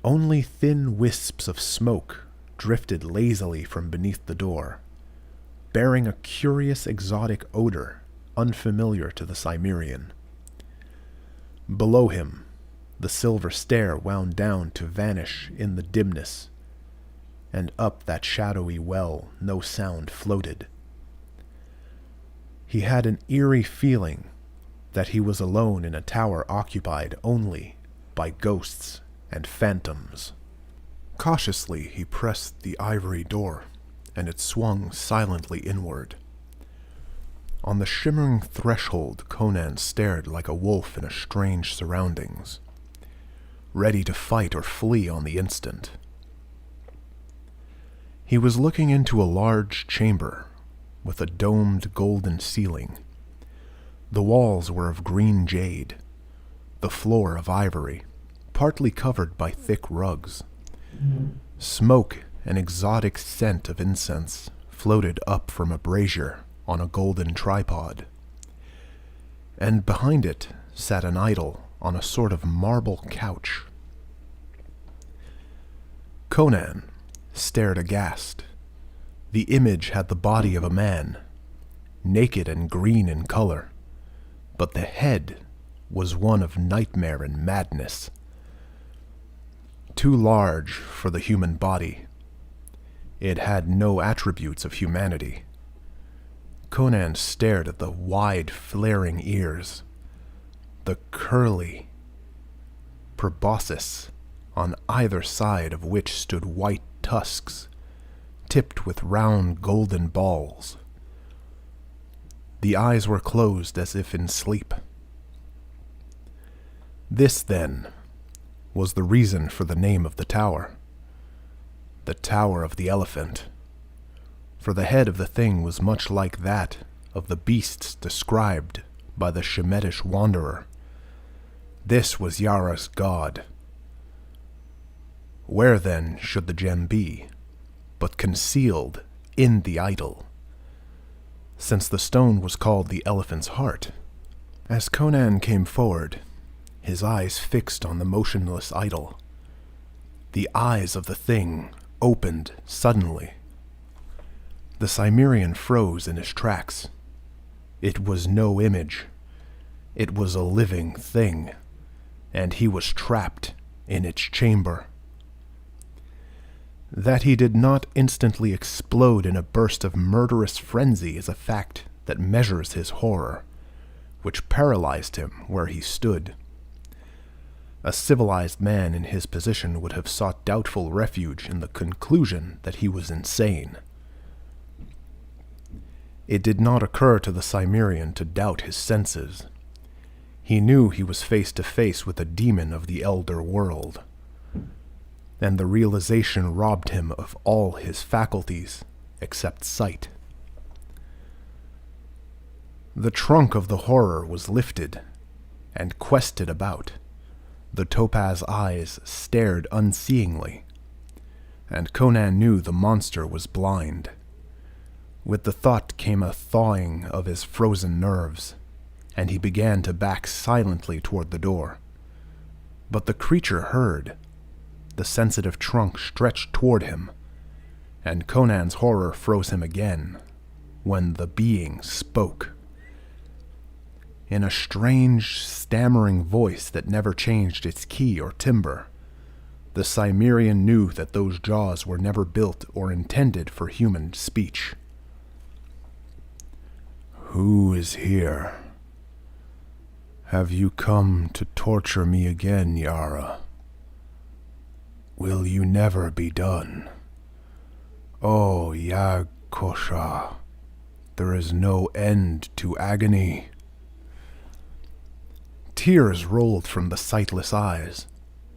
Only thin wisps of smoke drifted lazily from beneath the door, bearing a curious exotic odor unfamiliar to the Cimmerian. Below him, the silver stair wound down to vanish in the dimness, and up that shadowy well no sound floated. He had an eerie feeling that he was alone in a tower occupied only by ghosts and phantoms. Cautiously he pressed the ivory door, and it swung silently inward. On the shimmering threshold, Conan stared like a wolf in strange surroundings, ready to fight or flee on the instant. He was looking into a large chamber with a domed golden ceiling. The walls were of green jade, the floor of ivory, partly covered by thick rugs. Smoke, an exotic scent of incense, floated up from a brazier on a golden tripod, and behind it sat an idol on a sort of marble couch. Conan stared aghast. The image had the body of a man, naked and green in color, but the head was one of nightmare and madness. Too large for the human body, it had no attributes of humanity. Conan stared at the wide, flaring ears, the curly proboscis, on either side of which stood white tusks, tipped with round golden balls. The eyes were closed as if in sleep. This, then, was the reason for the name of the tower. The Tower of the Elephant. For the head of the thing was much like that of the beasts described by the Shemitish wanderer. This was Yara's god. Where, then, should the gem be, but concealed in the idol, since the stone was called the elephant's heart? As Conan came forward, his eyes fixed on the motionless idol, the eyes of the thing opened suddenly. The Cimmerian froze in his tracks. It was no image. It was a living thing, and he was trapped in its chamber. That he did not instantly explode in a burst of murderous frenzy is a fact that measures his horror, which paralyzed him where he stood. A civilized man in his position would have sought doubtful refuge in the conclusion that he was insane. It did not occur to the Cimmerian to doubt his senses. He knew he was face to face with a demon of the elder world, and the realization robbed him of all his faculties except sight. The trunk of the horror was lifted and quested about. The topaz eyes stared unseeingly, and Conan knew the monster was blind. With the thought came a thawing of his frozen nerves, and he began to back silently toward the door. But the creature heard. The sensitive trunk stretched toward him, and Conan's horror froze him again when the being spoke. In a strange, stammering voice that never changed its key or timbre, the Cimmerian knew that those jaws were never built or intended for human speech. "Who is here? Have you come to torture me again, Yara? Will you never be done? Oh, Yag-Kosha, there is no end to agony." Tears rolled from the sightless eyes,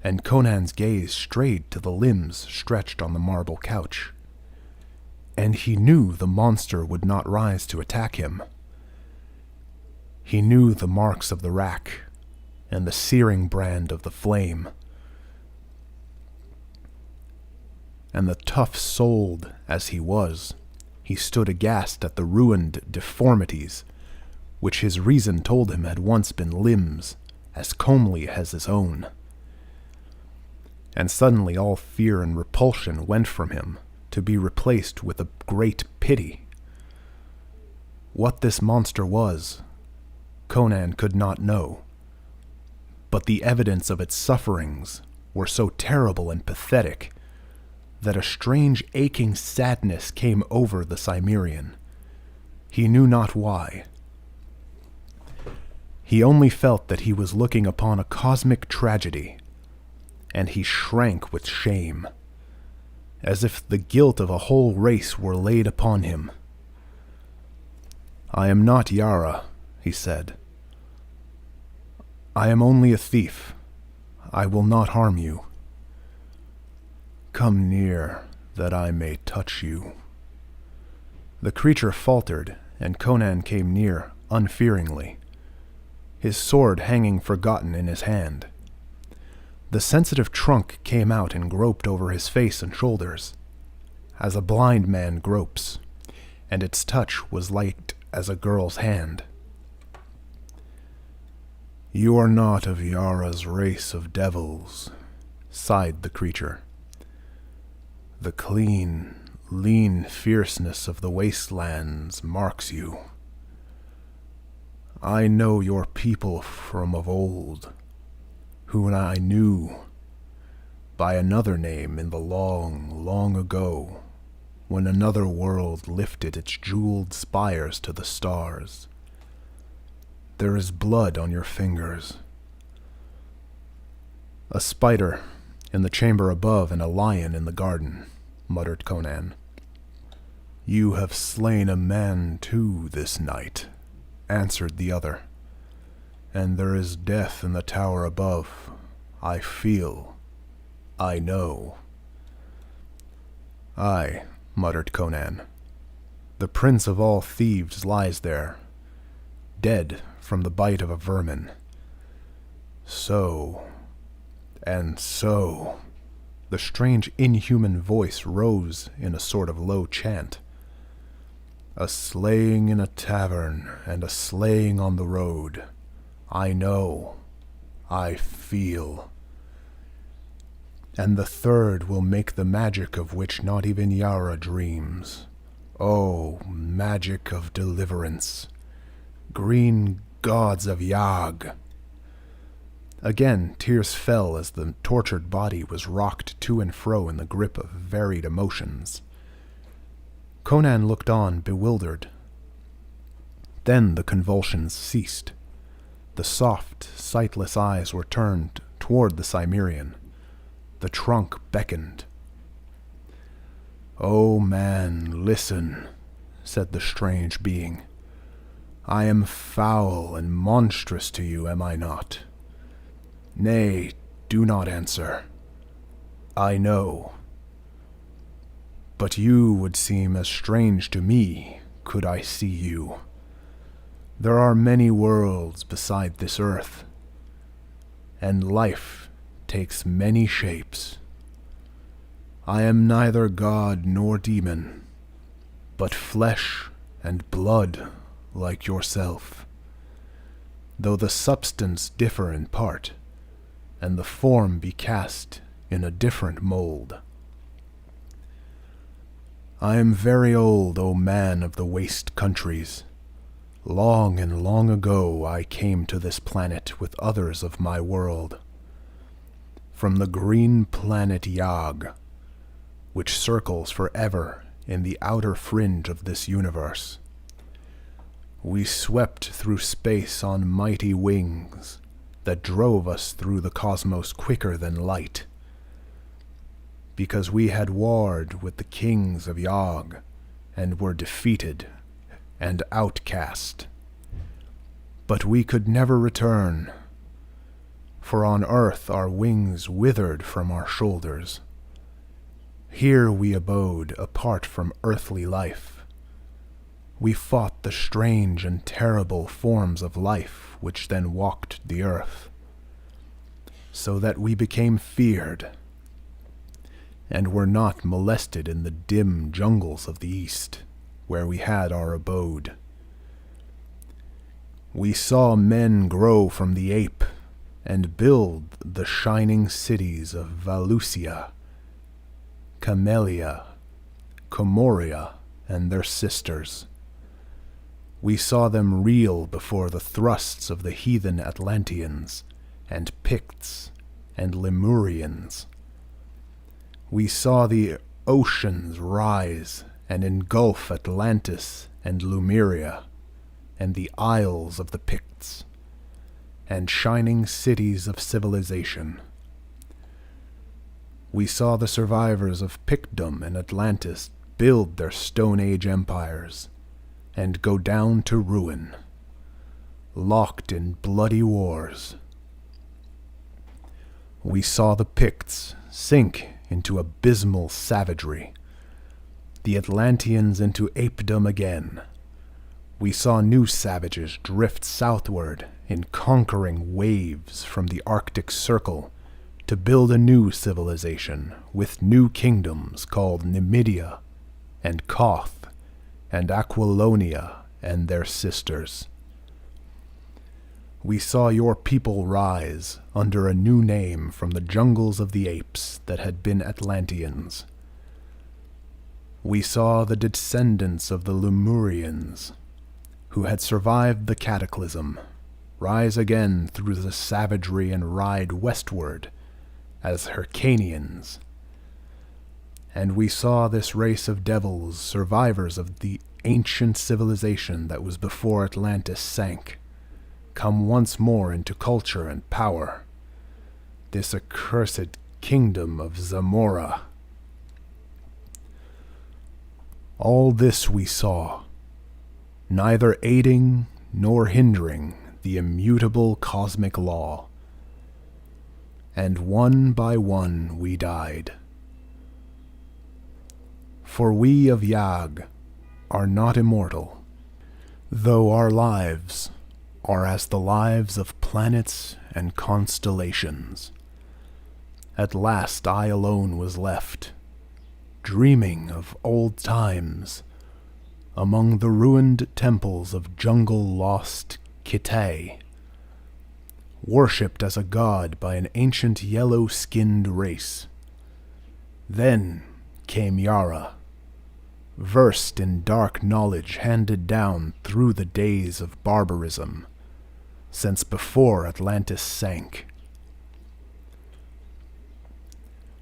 and Conan's gaze strayed to the limbs stretched on the marble couch. And he knew the monster would not rise to attack him. He knew the marks of the rack, and the searing brand of the flame. And the tough-souled as he was, he stood aghast at the ruined deformities, which his reason told him had once been limbs as comely as his own. And suddenly all fear and repulsion went from him, to be replaced with a great pity. What this monster was, Conan could not know, but the evidence of its sufferings were so terrible and pathetic that a strange aching sadness came over the Cimmerian. He knew not why. He only felt that he was looking upon a cosmic tragedy, and he shrank with shame, as if the guilt of a whole race were laid upon him. "I am not Yara," he said. "I am only a thief. I will not harm you. Come near, that I may touch you." The creature faltered, and Conan came near unfearingly, his sword hanging forgotten in his hand. The sensitive trunk came out and groped over his face and shoulders, as a blind man gropes, and its touch was light as a girl's hand. "You are not of Yara's race of devils," sighed the creature. "The clean, lean fierceness of the wastelands marks you. I know your people from of old, whom I knew by another name in the long, long ago, when another world lifted its jeweled spires to the stars. There is blood on your fingers." "A spider in the chamber above and a lion in the garden," muttered Conan. "You have slain a man too this night," answered the other. "And there is death in the tower above. I feel. I know." "Aye," muttered Conan. "The prince of all thieves lies there, dead from the bite of a vermin. So, and so." The strange inhuman voice rose in a sort of low chant. "A slaying in a tavern, and a slaying on the road. I know. I feel. And the third will make the magic of which not even Yara dreams. Oh, magic of deliverance. Green gods of Yag." Again tears fell as the tortured body was rocked to and fro in the grip of varied emotions. Conan looked on, bewildered. Then the convulsions ceased. The soft, sightless eyes were turned toward the Cimmerian. The trunk beckoned. "O man, listen," said the strange being. "I am foul and monstrous to you, am I not? Nay, do not answer. I know. But you would seem as strange to me, could I see you. There are many worlds beside this earth, and life takes many shapes. I am neither god nor demon, but flesh and blood like yourself, though the substance differ in part, and the form be cast in a different mold. I am very old, O man of the waste countries. Long and long ago I came to this planet with others of my world. From the green planet Yag, which circles forever in the outer fringe of this universe. We swept through space on mighty wings that drove us through the cosmos quicker than light, because we had warred with the kings of Yag and were defeated and outcast. But we could never return, for on earth our wings withered from our shoulders. Here we abode apart from earthly life. We fought the strange and terrible forms of life which then walked the earth, so that we became feared, and were not molested in the dim jungles of the east, where we had our abode. We saw men grow from the ape, and build the shining cities of Valusia, Camellia, Comoria, and their sisters. We saw them reel before the thrusts of the heathen Atlanteans, and Picts, and Lemurians. We saw the oceans rise and engulf Atlantis and Lemuria, and the isles of the Picts, and shining cities of civilization. We saw the survivors of Pictdom and Atlantis build their Stone Age empires, and go down to ruin, locked in bloody wars. We saw the Picts sink into abysmal savagery, the Atlanteans into apedom again. We saw new savages drift southward in conquering waves from the Arctic Circle to build a new civilization with new kingdoms called Numidia and Koth and Aquilonia and their sisters. We saw your people rise under a new name from the jungles of the apes that had been Atlanteans. We saw the descendants of the Lemurians, who had survived the cataclysm, rise again through the savagery and ride westward as Hyrcanians. And we saw this race of devils, survivors of the ancient civilization that was before Atlantis sank, come once more into culture and power, this accursed kingdom of Zamora. All this we saw, neither aiding nor hindering the immutable cosmic law. And one by one we died. For we of Yag are not immortal, though our lives are as the lives of planets and constellations. At last I alone was left, dreaming of old times, among the ruined temples of jungle-lost Kitay, worshipped as a god by an ancient yellow-skinned race. Then came Yara, versed in dark knowledge handed down through the days of barbarism, since before Atlantis sank.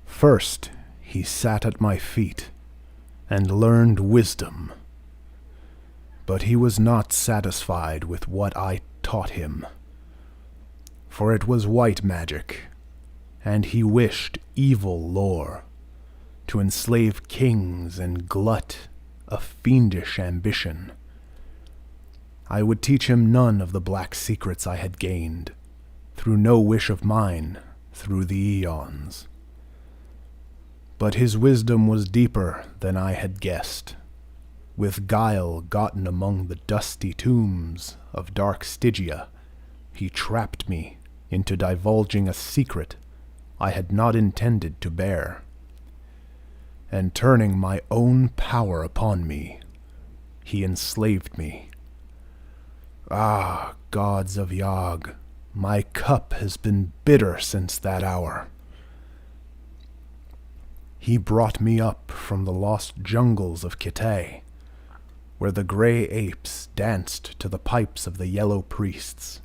First he sat at my feet and learned wisdom, but he was not satisfied with what I taught him, for it was white magic, and he wished evil lore, to enslave kings and glut a fiendish ambition. I would teach him none of the black secrets I had gained, through no wish of mine, through the eons. But his wisdom was deeper than I had guessed. With guile gotten among the dusty tombs of dark Stygia, he trapped me into divulging a secret I had not intended to bear, and turning my own power upon me, he enslaved me. Ah, gods of Yag, my cup has been bitter since that hour. He brought me up from the lost jungles of Kitay, where the gray apes danced to the pipes of the yellow priests,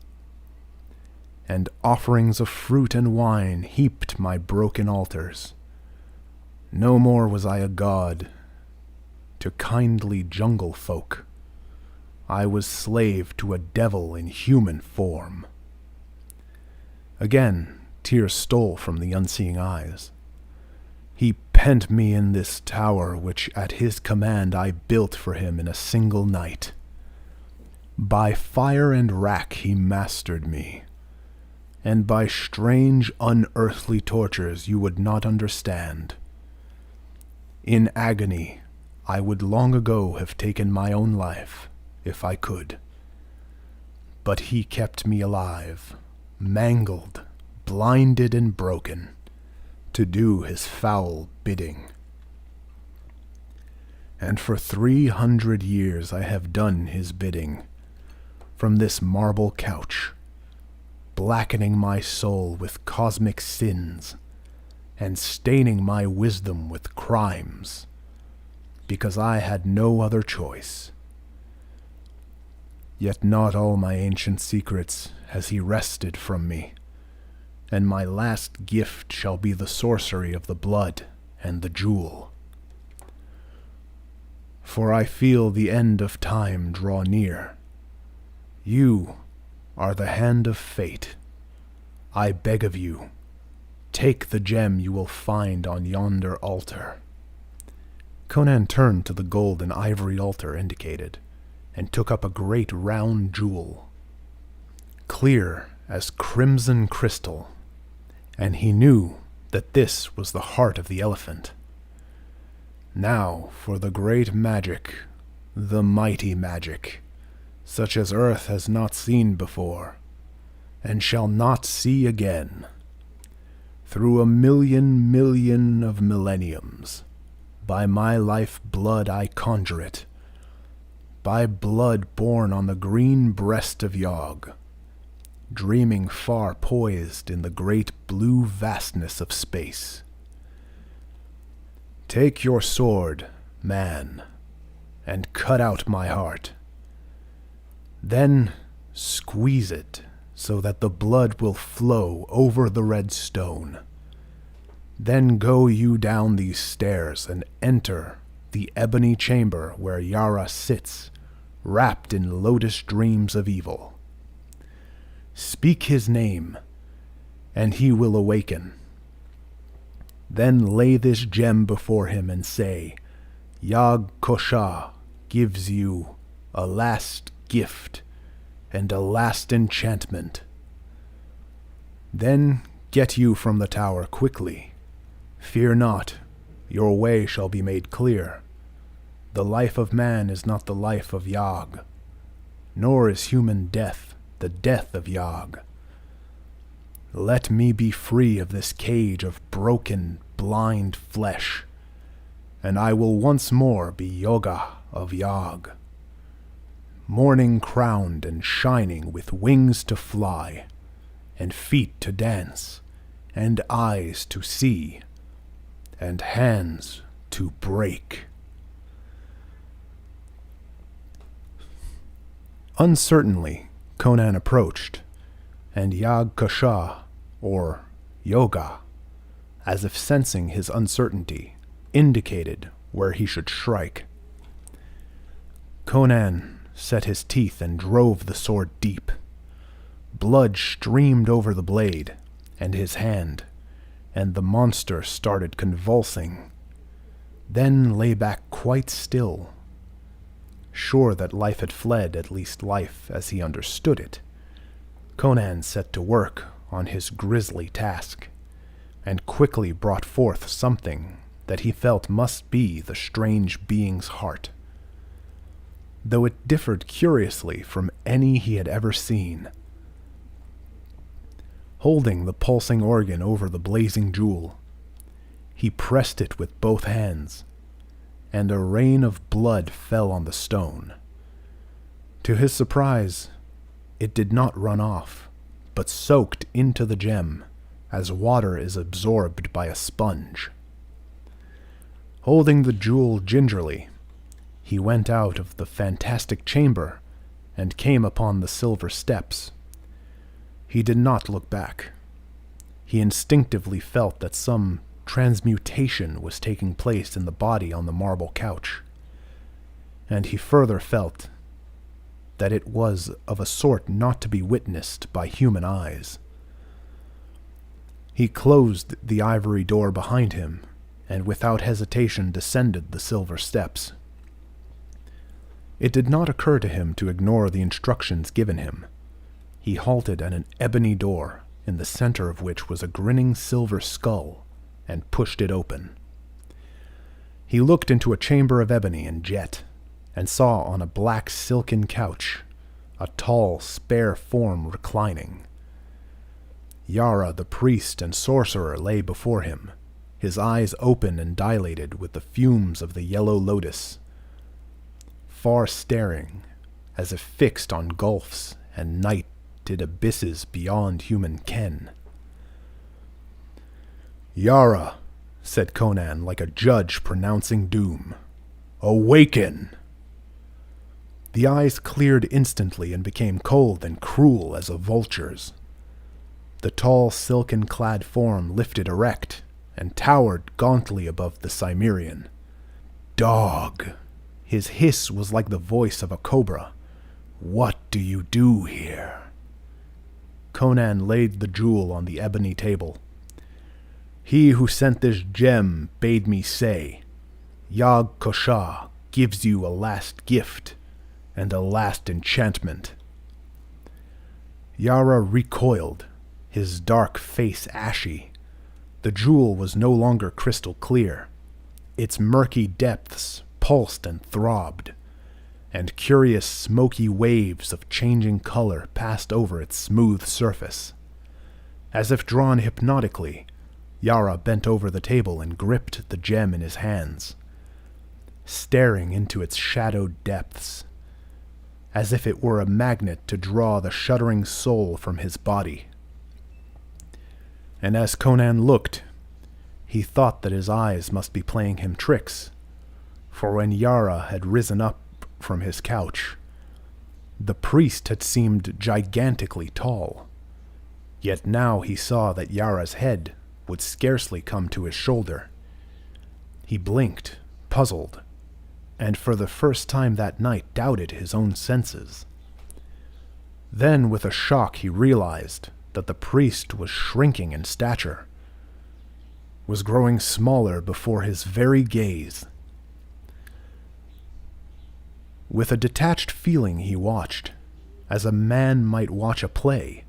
and offerings of fruit and wine heaped my broken altars. No more was I a god to kindly jungle folk. I was slave to a devil in human form. Again, tears stole from the unseeing eyes. He pent me in this tower which at his command I built for him in a single night. By fire and rack he mastered me, and by strange unearthly tortures you would not understand. In agony, I would long ago have taken my own life, if I could. But he kept me alive, mangled, blinded and broken, to do his foul bidding. And for 300 years I have done his bidding, from this marble couch, blackening my soul with cosmic sins, and staining my wisdom with crimes, because I had no other choice. Yet not all my ancient secrets has he wrested from me, and my last gift shall be the sorcery of the blood and the jewel. For I feel the end of time draw near. You are the hand of fate. I beg of you, take the gem you will find on yonder altar. Conan turned to the gold and ivory altar indicated, and took up a great round jewel, clear as crimson crystal, and he knew that this was the heart of the elephant. Now for the great magic, the mighty magic, such as earth has not seen before, and shall not see again. Through a million of millenniums, by my life blood I conjure it, by blood born on the green breast of Yog, dreaming far poised in the great blue vastness of space. Take your sword, man, and cut out my heart. Then squeeze it so that the blood will flow over the red stone. Then go you down these stairs and enter the ebony chamber where Yara sits, wrapped in lotus dreams of evil. Speak his name, and he will awaken. Then lay this gem before him and say, Yag Kosha gives you a last gift and a last enchantment. Then get you from the tower quickly. Fear not, your way shall be made clear. The life of man is not the life of Yag, nor is human death the death of Yag. Let me be free of this cage of broken, blind flesh, and I will once more be Yoga of Yag, morning crowned and shining with wings to fly, and feet to dance, and eyes to see, and hands to break. Uncertainly, Conan approached, and Yag Kosha, or Yoga, as if sensing his uncertainty, indicated where he should strike. Conan set his teeth and drove the sword deep. Blood streamed over the blade and his hand, and the monster started convulsing, then lay back quite still. Sure that life had fled, at least life as he understood it, Conan set to work on his grisly task, and quickly brought forth something that he felt must be the strange being's heart, though it differed curiously from any he had ever seen. Holding the pulsing organ over the blazing jewel, he pressed it with both hands, and a rain of blood fell on the stone. To his surprise, it did not run off, but soaked into the gem, as water is absorbed by a sponge. Holding the jewel gingerly, he went out of the fantastic chamber and came upon the silver steps. He did not look back. He instinctively felt that some transmutation was taking place in the body on the marble couch, and he further felt that it was of a sort not to be witnessed by human eyes. He closed the ivory door behind him, and without hesitation descended the silver steps. It did not occur to him to ignore the instructions given him. He halted at an ebony door, in the center of which was a grinning silver skull, and pushed it open. He looked into a chamber of ebony and jet, and saw on a black silken couch a tall, spare form reclining. Yara, the priest and sorcerer, lay before him, his eyes open and dilated with the fumes of the yellow lotus, far staring, as if fixed on gulfs and nighted abysses beyond human ken. "Yara," said Conan, like a judge pronouncing doom, "awaken!" The eyes cleared instantly and became cold and cruel as a vulture's. The tall, silken-clad form lifted erect and towered gauntly above the Cimmerian. "Dog!" His hiss was like the voice of a cobra. "What do you do here?" Conan laid the jewel on the ebony table. "He who sent this gem bade me say, Yog-Kosha gives you a last gift and a last enchantment." Yara recoiled, his dark face ashy. The jewel was no longer crystal clear. Its murky depths pulsed and throbbed, and curious smoky waves of changing color passed over its smooth surface. As if drawn hypnotically, Yara bent over the table and gripped the gem in his hands, staring into its shadowed depths, as if it were a magnet to draw the shuddering soul from his body. And as Conan looked, he thought that his eyes must be playing him tricks, for when Yara had risen up from his couch, the priest had seemed gigantically tall. Yet now he saw that Yara's head would scarcely come to his shoulder. He blinked, puzzled, and for the first time that night doubted his own senses. Then with a shock he realized that the priest was shrinking in stature, was growing smaller before his very gaze. With a detached feeling he watched, as a man might watch a play,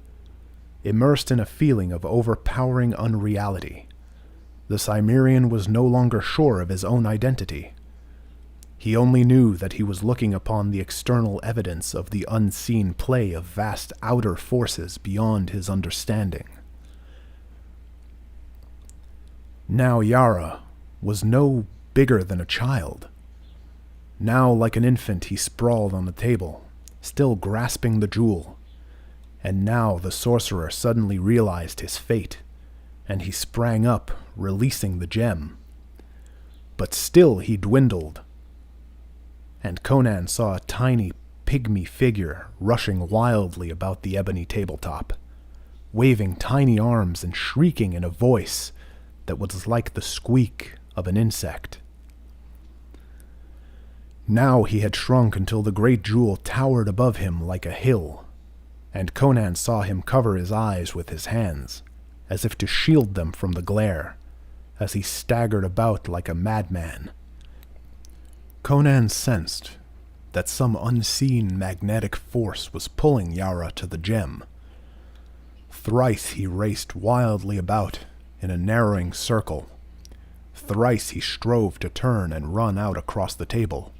immersed in a feeling of overpowering unreality. The Cimmerian was no longer sure of his own identity. He only knew that he was looking upon the external evidence of the unseen play of vast outer forces beyond his understanding. Now Yara was no bigger than a child. Now, like an infant, he sprawled on the table, still grasping the jewel. And now the sorcerer suddenly realized his fate, and he sprang up, releasing the gem. But still he dwindled, and Conan saw a tiny, pygmy figure rushing wildly about the ebony tabletop, waving tiny arms and shrieking in a voice that was like the squeak of an insect. Now he had shrunk until the great jewel towered above him like a hill, and Conan saw him cover his eyes with his hands, as if to shield them from the glare, as he staggered about like a madman. Conan sensed that some unseen magnetic force was pulling Yara to the gem. Thrice he raced wildly about in a narrowing circle. Thrice he strove to turn and run out across the table.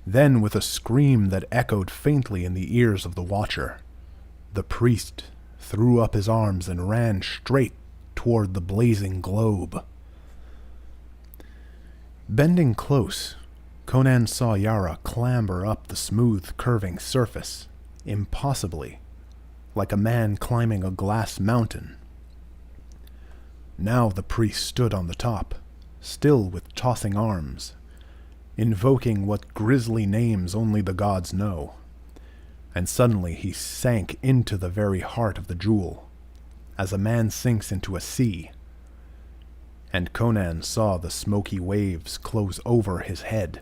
Then, with a scream that echoed faintly in the ears of the watcher, the priest threw up his arms and ran straight toward the blazing globe. Bending close, Conan saw Yara clamber up the smooth, curving surface, impossibly, like a man climbing a glass mountain. Now the priest stood on the top, still with tossing arms, invoking what grisly names only the gods know. And suddenly he sank into the very heart of the jewel, as a man sinks into a sea. And Conan saw the smoky waves close over his head.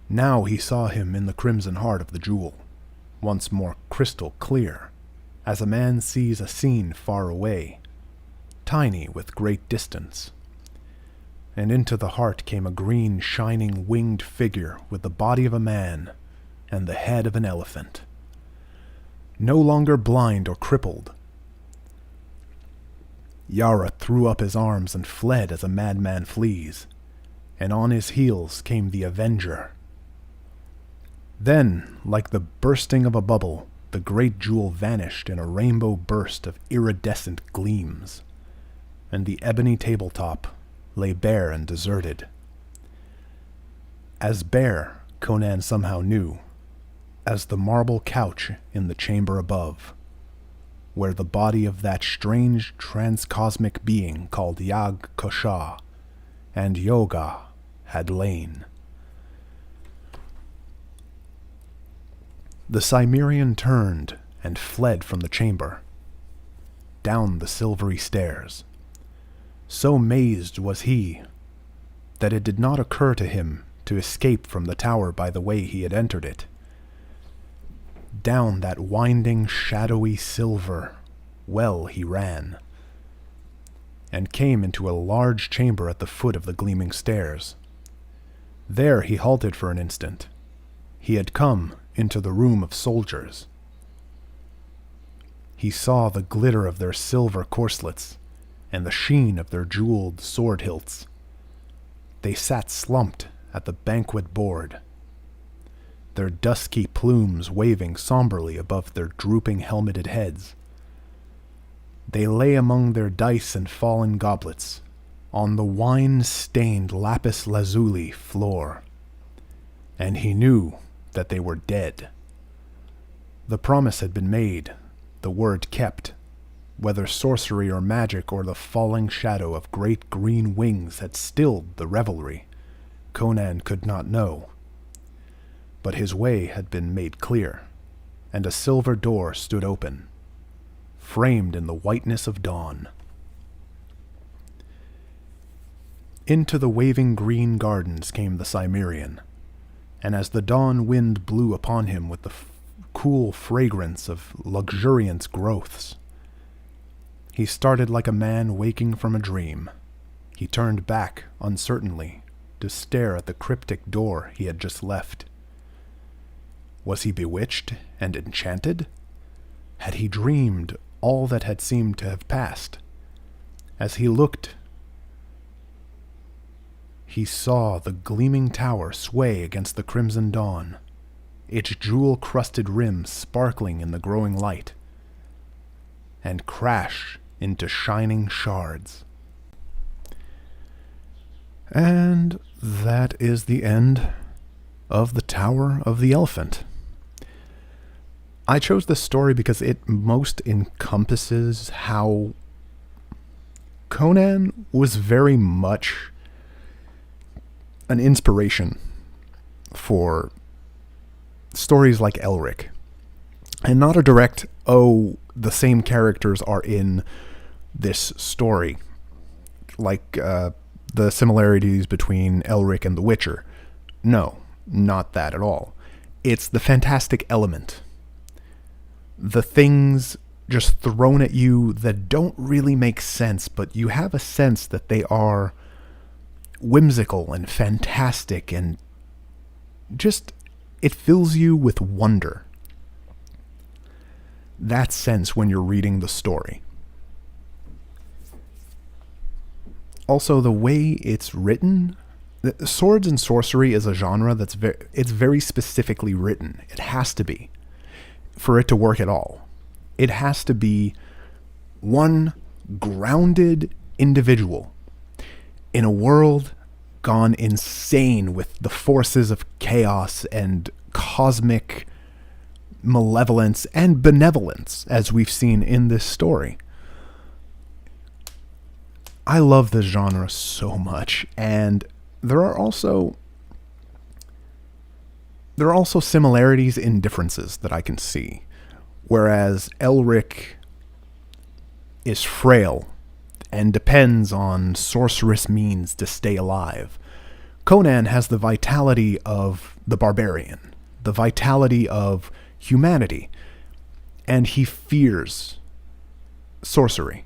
Now he saw him in the crimson heart of the jewel, once more crystal clear, as a man sees a scene far away, tiny with great distance. And into the heart came a green, shining, winged figure with the body of a man and the head of an elephant. No longer blind or crippled, Yara threw up his arms and fled as a madman flees, and on his heels came the Avenger. Then, like the bursting of a bubble, the great jewel vanished in a rainbow burst of iridescent gleams, and the ebony tabletop lay bare and deserted. As bare, Conan somehow knew, as the marble couch in the chamber above, where the body of that strange transcosmic being called Yag Kosha and Yoga had lain. The Cimmerian turned and fled from the chamber, down the silvery stairs. So mazed was he that it did not occur to him to escape from the tower by the way he had entered it. Down that winding, shadowy silver well he ran, and came into a large chamber at the foot of the gleaming stairs. There he halted for an instant. He had come into the room of soldiers. He saw the glitter of their silver corselets and the sheen of their jeweled sword hilts. They sat slumped at the banquet board, their dusky plumes waving somberly above their drooping helmeted heads. They lay among their dice and fallen goblets, on the wine-stained lapis lazuli floor, and he knew that they were dead. The promise had been made, the word kept. Whether sorcery or magic or the falling shadow of great green wings had stilled the revelry, Conan could not know. But his way had been made clear, and a silver door stood open, framed in the whiteness of dawn. Into the waving green gardens came the Cimmerian, and as the dawn wind blew upon him with the cool fragrance of luxuriant growths, he started like a man waking from a dream. He turned back uncertainly to stare at the cryptic door he had just left. Was he bewitched and enchanted? Had he dreamed all that had seemed to have passed? As he looked, he saw the gleaming tower sway against the crimson dawn, its jewel-crusted rim sparkling in the growing light, and crash into shining shards. And that is the end of the Tower of the Elephant. I chose this story because it most encompasses how Conan was very much an inspiration for stories like Elric. And not a direct, oh, the same characters are in this story, like the similarities between Elric and The Witcher. No, not that at all. It's the fantastic element. The things just thrown at you that don't really make sense, but you have a sense that they are whimsical and fantastic, and just, it fills you with wonder. That sense when you're reading the story. Also, the way it's written, swords and sorcery is a genre that's it's very specifically written. It has to be, for it to work at all. It has to be one grounded individual in a world gone insane with the forces of chaos and cosmic malevolence and benevolence, as we've seen in this story. I love this genre so much, and there are also similarities in differences that I can see. Whereas Elric is frail and depends on sorcerous means to stay alive, Conan has the vitality of the barbarian, the vitality of humanity, and he fears sorcery.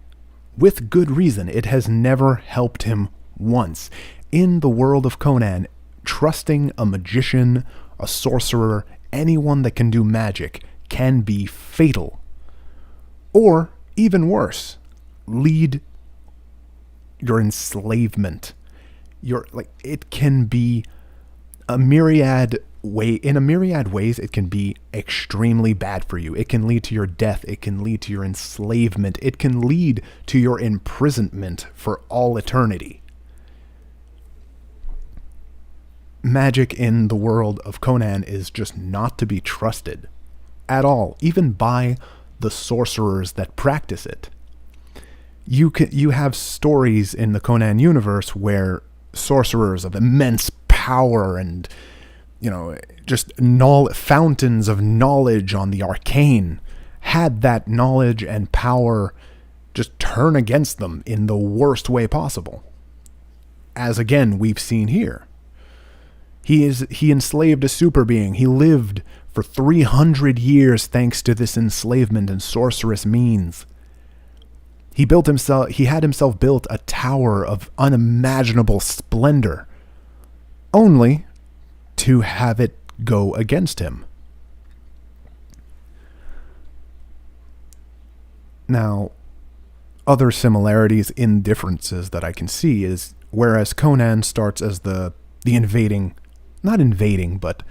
With good reason. It has never helped him once. In the world of Conan, trusting a magician, a sorcerer, anyone that can do magic can be fatal. Or, even worse, lead your enslavement. It can be in a myriad ways, it can be extremely bad for you. It can lead to your death. It can lead to your enslavement. It can lead to your imprisonment for all eternity. Magic in the world of Conan is just not to be trusted at all, even by the sorcerers that practice it. You have stories in the Conan universe where sorcerers of immense power and just fountains of knowledge on the arcane had that knowledge and power just turn against them in the worst way possible. As again, we've seen here. He enslaved a super being. He lived for 300 years thanks to this enslavement and sorcerous means. He had himself built a tower of unimaginable splendor, only to have it go against him. Now, other similarities in differences that I can see is, whereas Conan starts as the not invading, but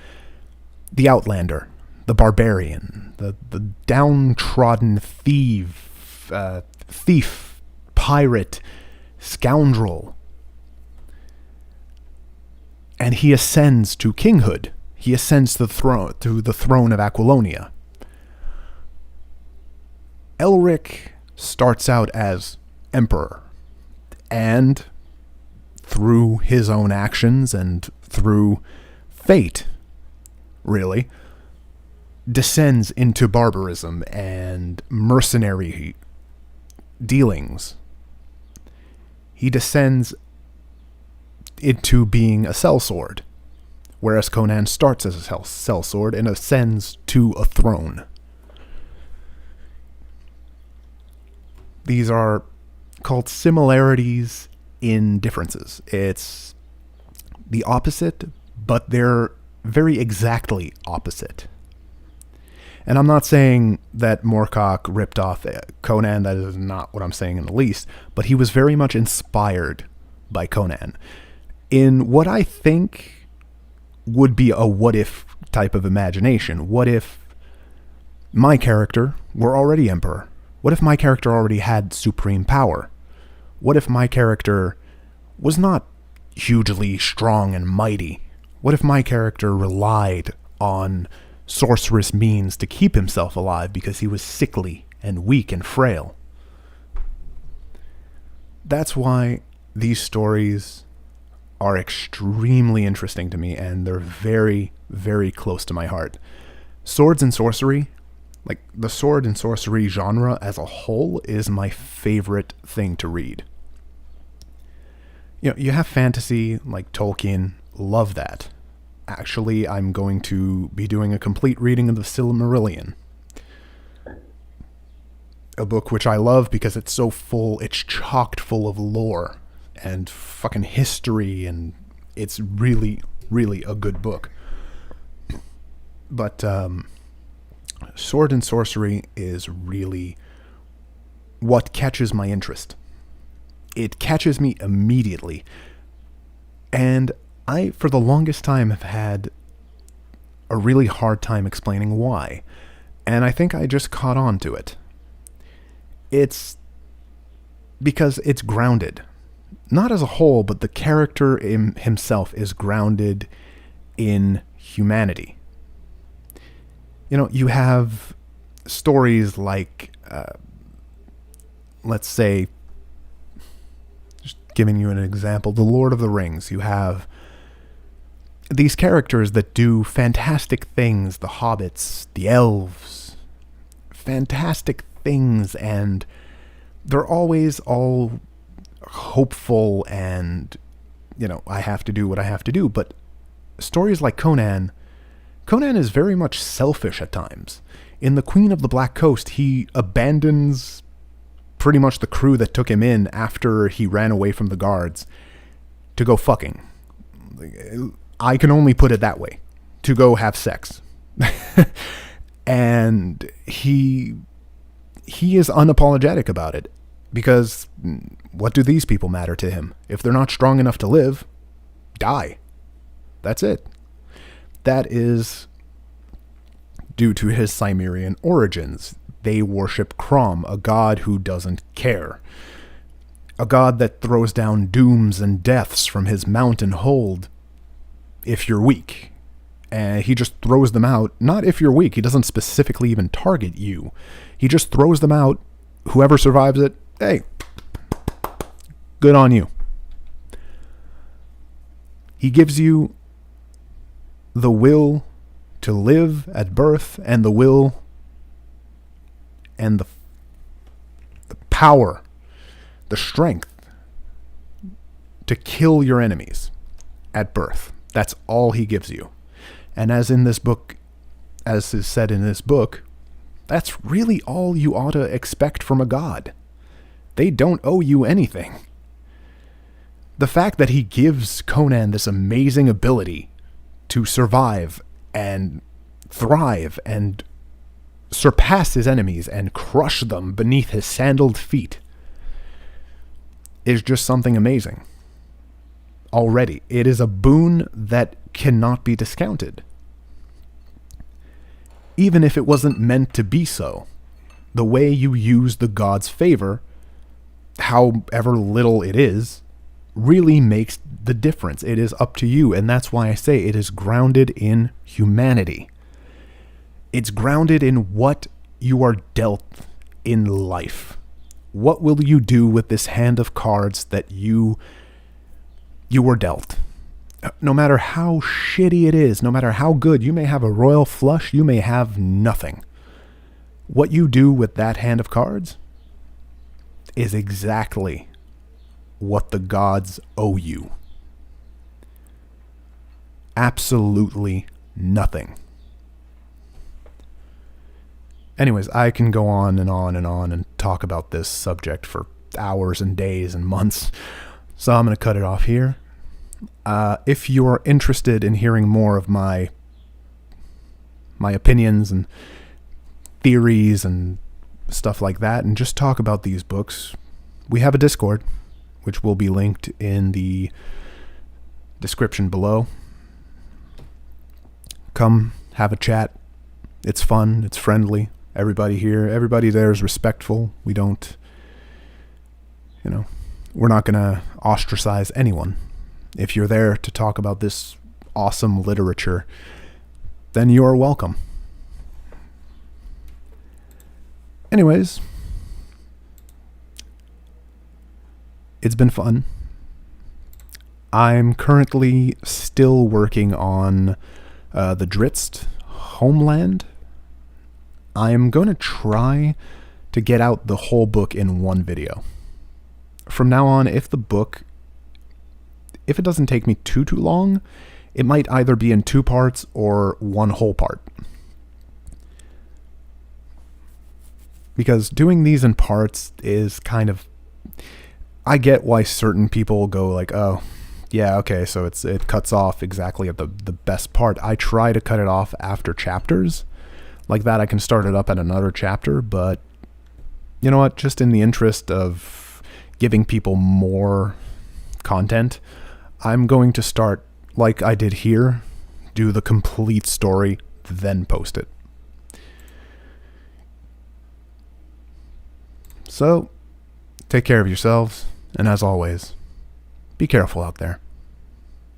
the outlander, the barbarian, the downtrodden thief, pirate, scoundrel, and he ascends to kinghood. He ascends to the throne of Aquilonia. Elric starts out as emperor, and through his own actions and through fate, really, descends into barbarism and mercenary dealings. He descends into being a sellsword, whereas Conan starts as a sellsword and ascends to a throne. These are called similarities in differences. It's the opposite, but they're very exactly opposite. And I'm not saying that Moorcock ripped off Conan. That is not what I'm saying in the least. But he was very much inspired by Conan in what I think would be a what-if type of imagination. What if my character were already emperor? What if my character already had supreme power? What if my character was not hugely strong and mighty? What if my character relied on sorcerous means to keep himself alive because he was sickly and weak and frail? That's why these stories are extremely interesting to me, and they're very, very close to my heart. Swords and sorcery, like the sword and sorcery genre as a whole, is my favorite thing to read. You have fantasy like Tolkien, love that. Actually, I'm going to be doing a complete reading of the Silmarillion. A book which I love because it's so full, it's chocked full of lore and fucking history, and it's really, really a good book. But sword and sorcery is really what catches my interest. It catches me immediately. And I, for the longest time, have had a really hard time explaining why. And I think I just caught on to it. It's because it's grounded. Not as a whole, but the character himself is grounded in humanity. You have stories like, let's say, giving you an example, The Lord of the Rings. You have these characters that do fantastic things, the hobbits, the elves, fantastic things, and they're always all hopeful and, I have to do what I have to do. But stories like Conan is very much selfish at times. In The Queen of the Black Coast, he abandons pretty much the crew that took him in after he ran away from the guards to go fucking. I can only put it that way. To go have sex. And he is unapologetic about it. Because what do these people matter to him? If they're not strong enough to live, die. That's it. That is due to his Cimmerian origins. They worship Crom, a god who doesn't care. A god that throws down dooms and deaths from his mountain hold if you're weak. And he just throws them out, not if you're weak. He doesn't specifically even target you. He just throws them out. Whoever survives it, hey, good on you. He gives you the will to live at birth and the will and the power, the strength to kill your enemies at birth. That's all he gives you. And as in this book, as is said in this book, that's really all you ought to expect from a god. They don't owe you anything. The fact that he gives Conan this amazing ability to survive and thrive and surpass his enemies and crush them beneath his sandaled feet is just something amazing. Already, it is a boon that cannot be discounted. Even if it wasn't meant to be so, the way you use the god's favor, however little it is, really makes the difference. It is up to you, and that's why I say it is grounded in humanity. It's grounded in what you are dealt in life. What will you do with this hand of cards that you were dealt? No matter how shitty it is, no matter how good, you may have a royal flush, you may have nothing. What you do with that hand of cards is exactly what the gods owe you. Absolutely nothing. Anyways, I can go on and on and on and talk about this subject for hours and days and months, so I'm going to cut it off here. If you're interested in hearing more of my opinions and theories and stuff like that, and just talk about these books, we have a Discord, which will be linked in the description below. Come have a chat. It's fun. It's friendly. Everybody there is respectful. We don't, we're not going to ostracize anyone. If you're there to talk about this awesome literature, then you're welcome. Anyways, it's been fun. I'm currently still working on the Drizzt Homeland. I am going to try to get out the whole book in one video. From now on, if it doesn't take me too long, it might either be in 2 parts or one whole part. Because doing these in parts is kind of... I get why certain people go like, oh, yeah, okay, so it cuts off exactly at the best part. I try to cut it off after chapters. Like that, I can start it up at another chapter, but you know what? Just in the interest of giving people more content, I'm going to start, like I did here, do the complete story, then post it. So, take care of yourselves, and as always, be careful out there.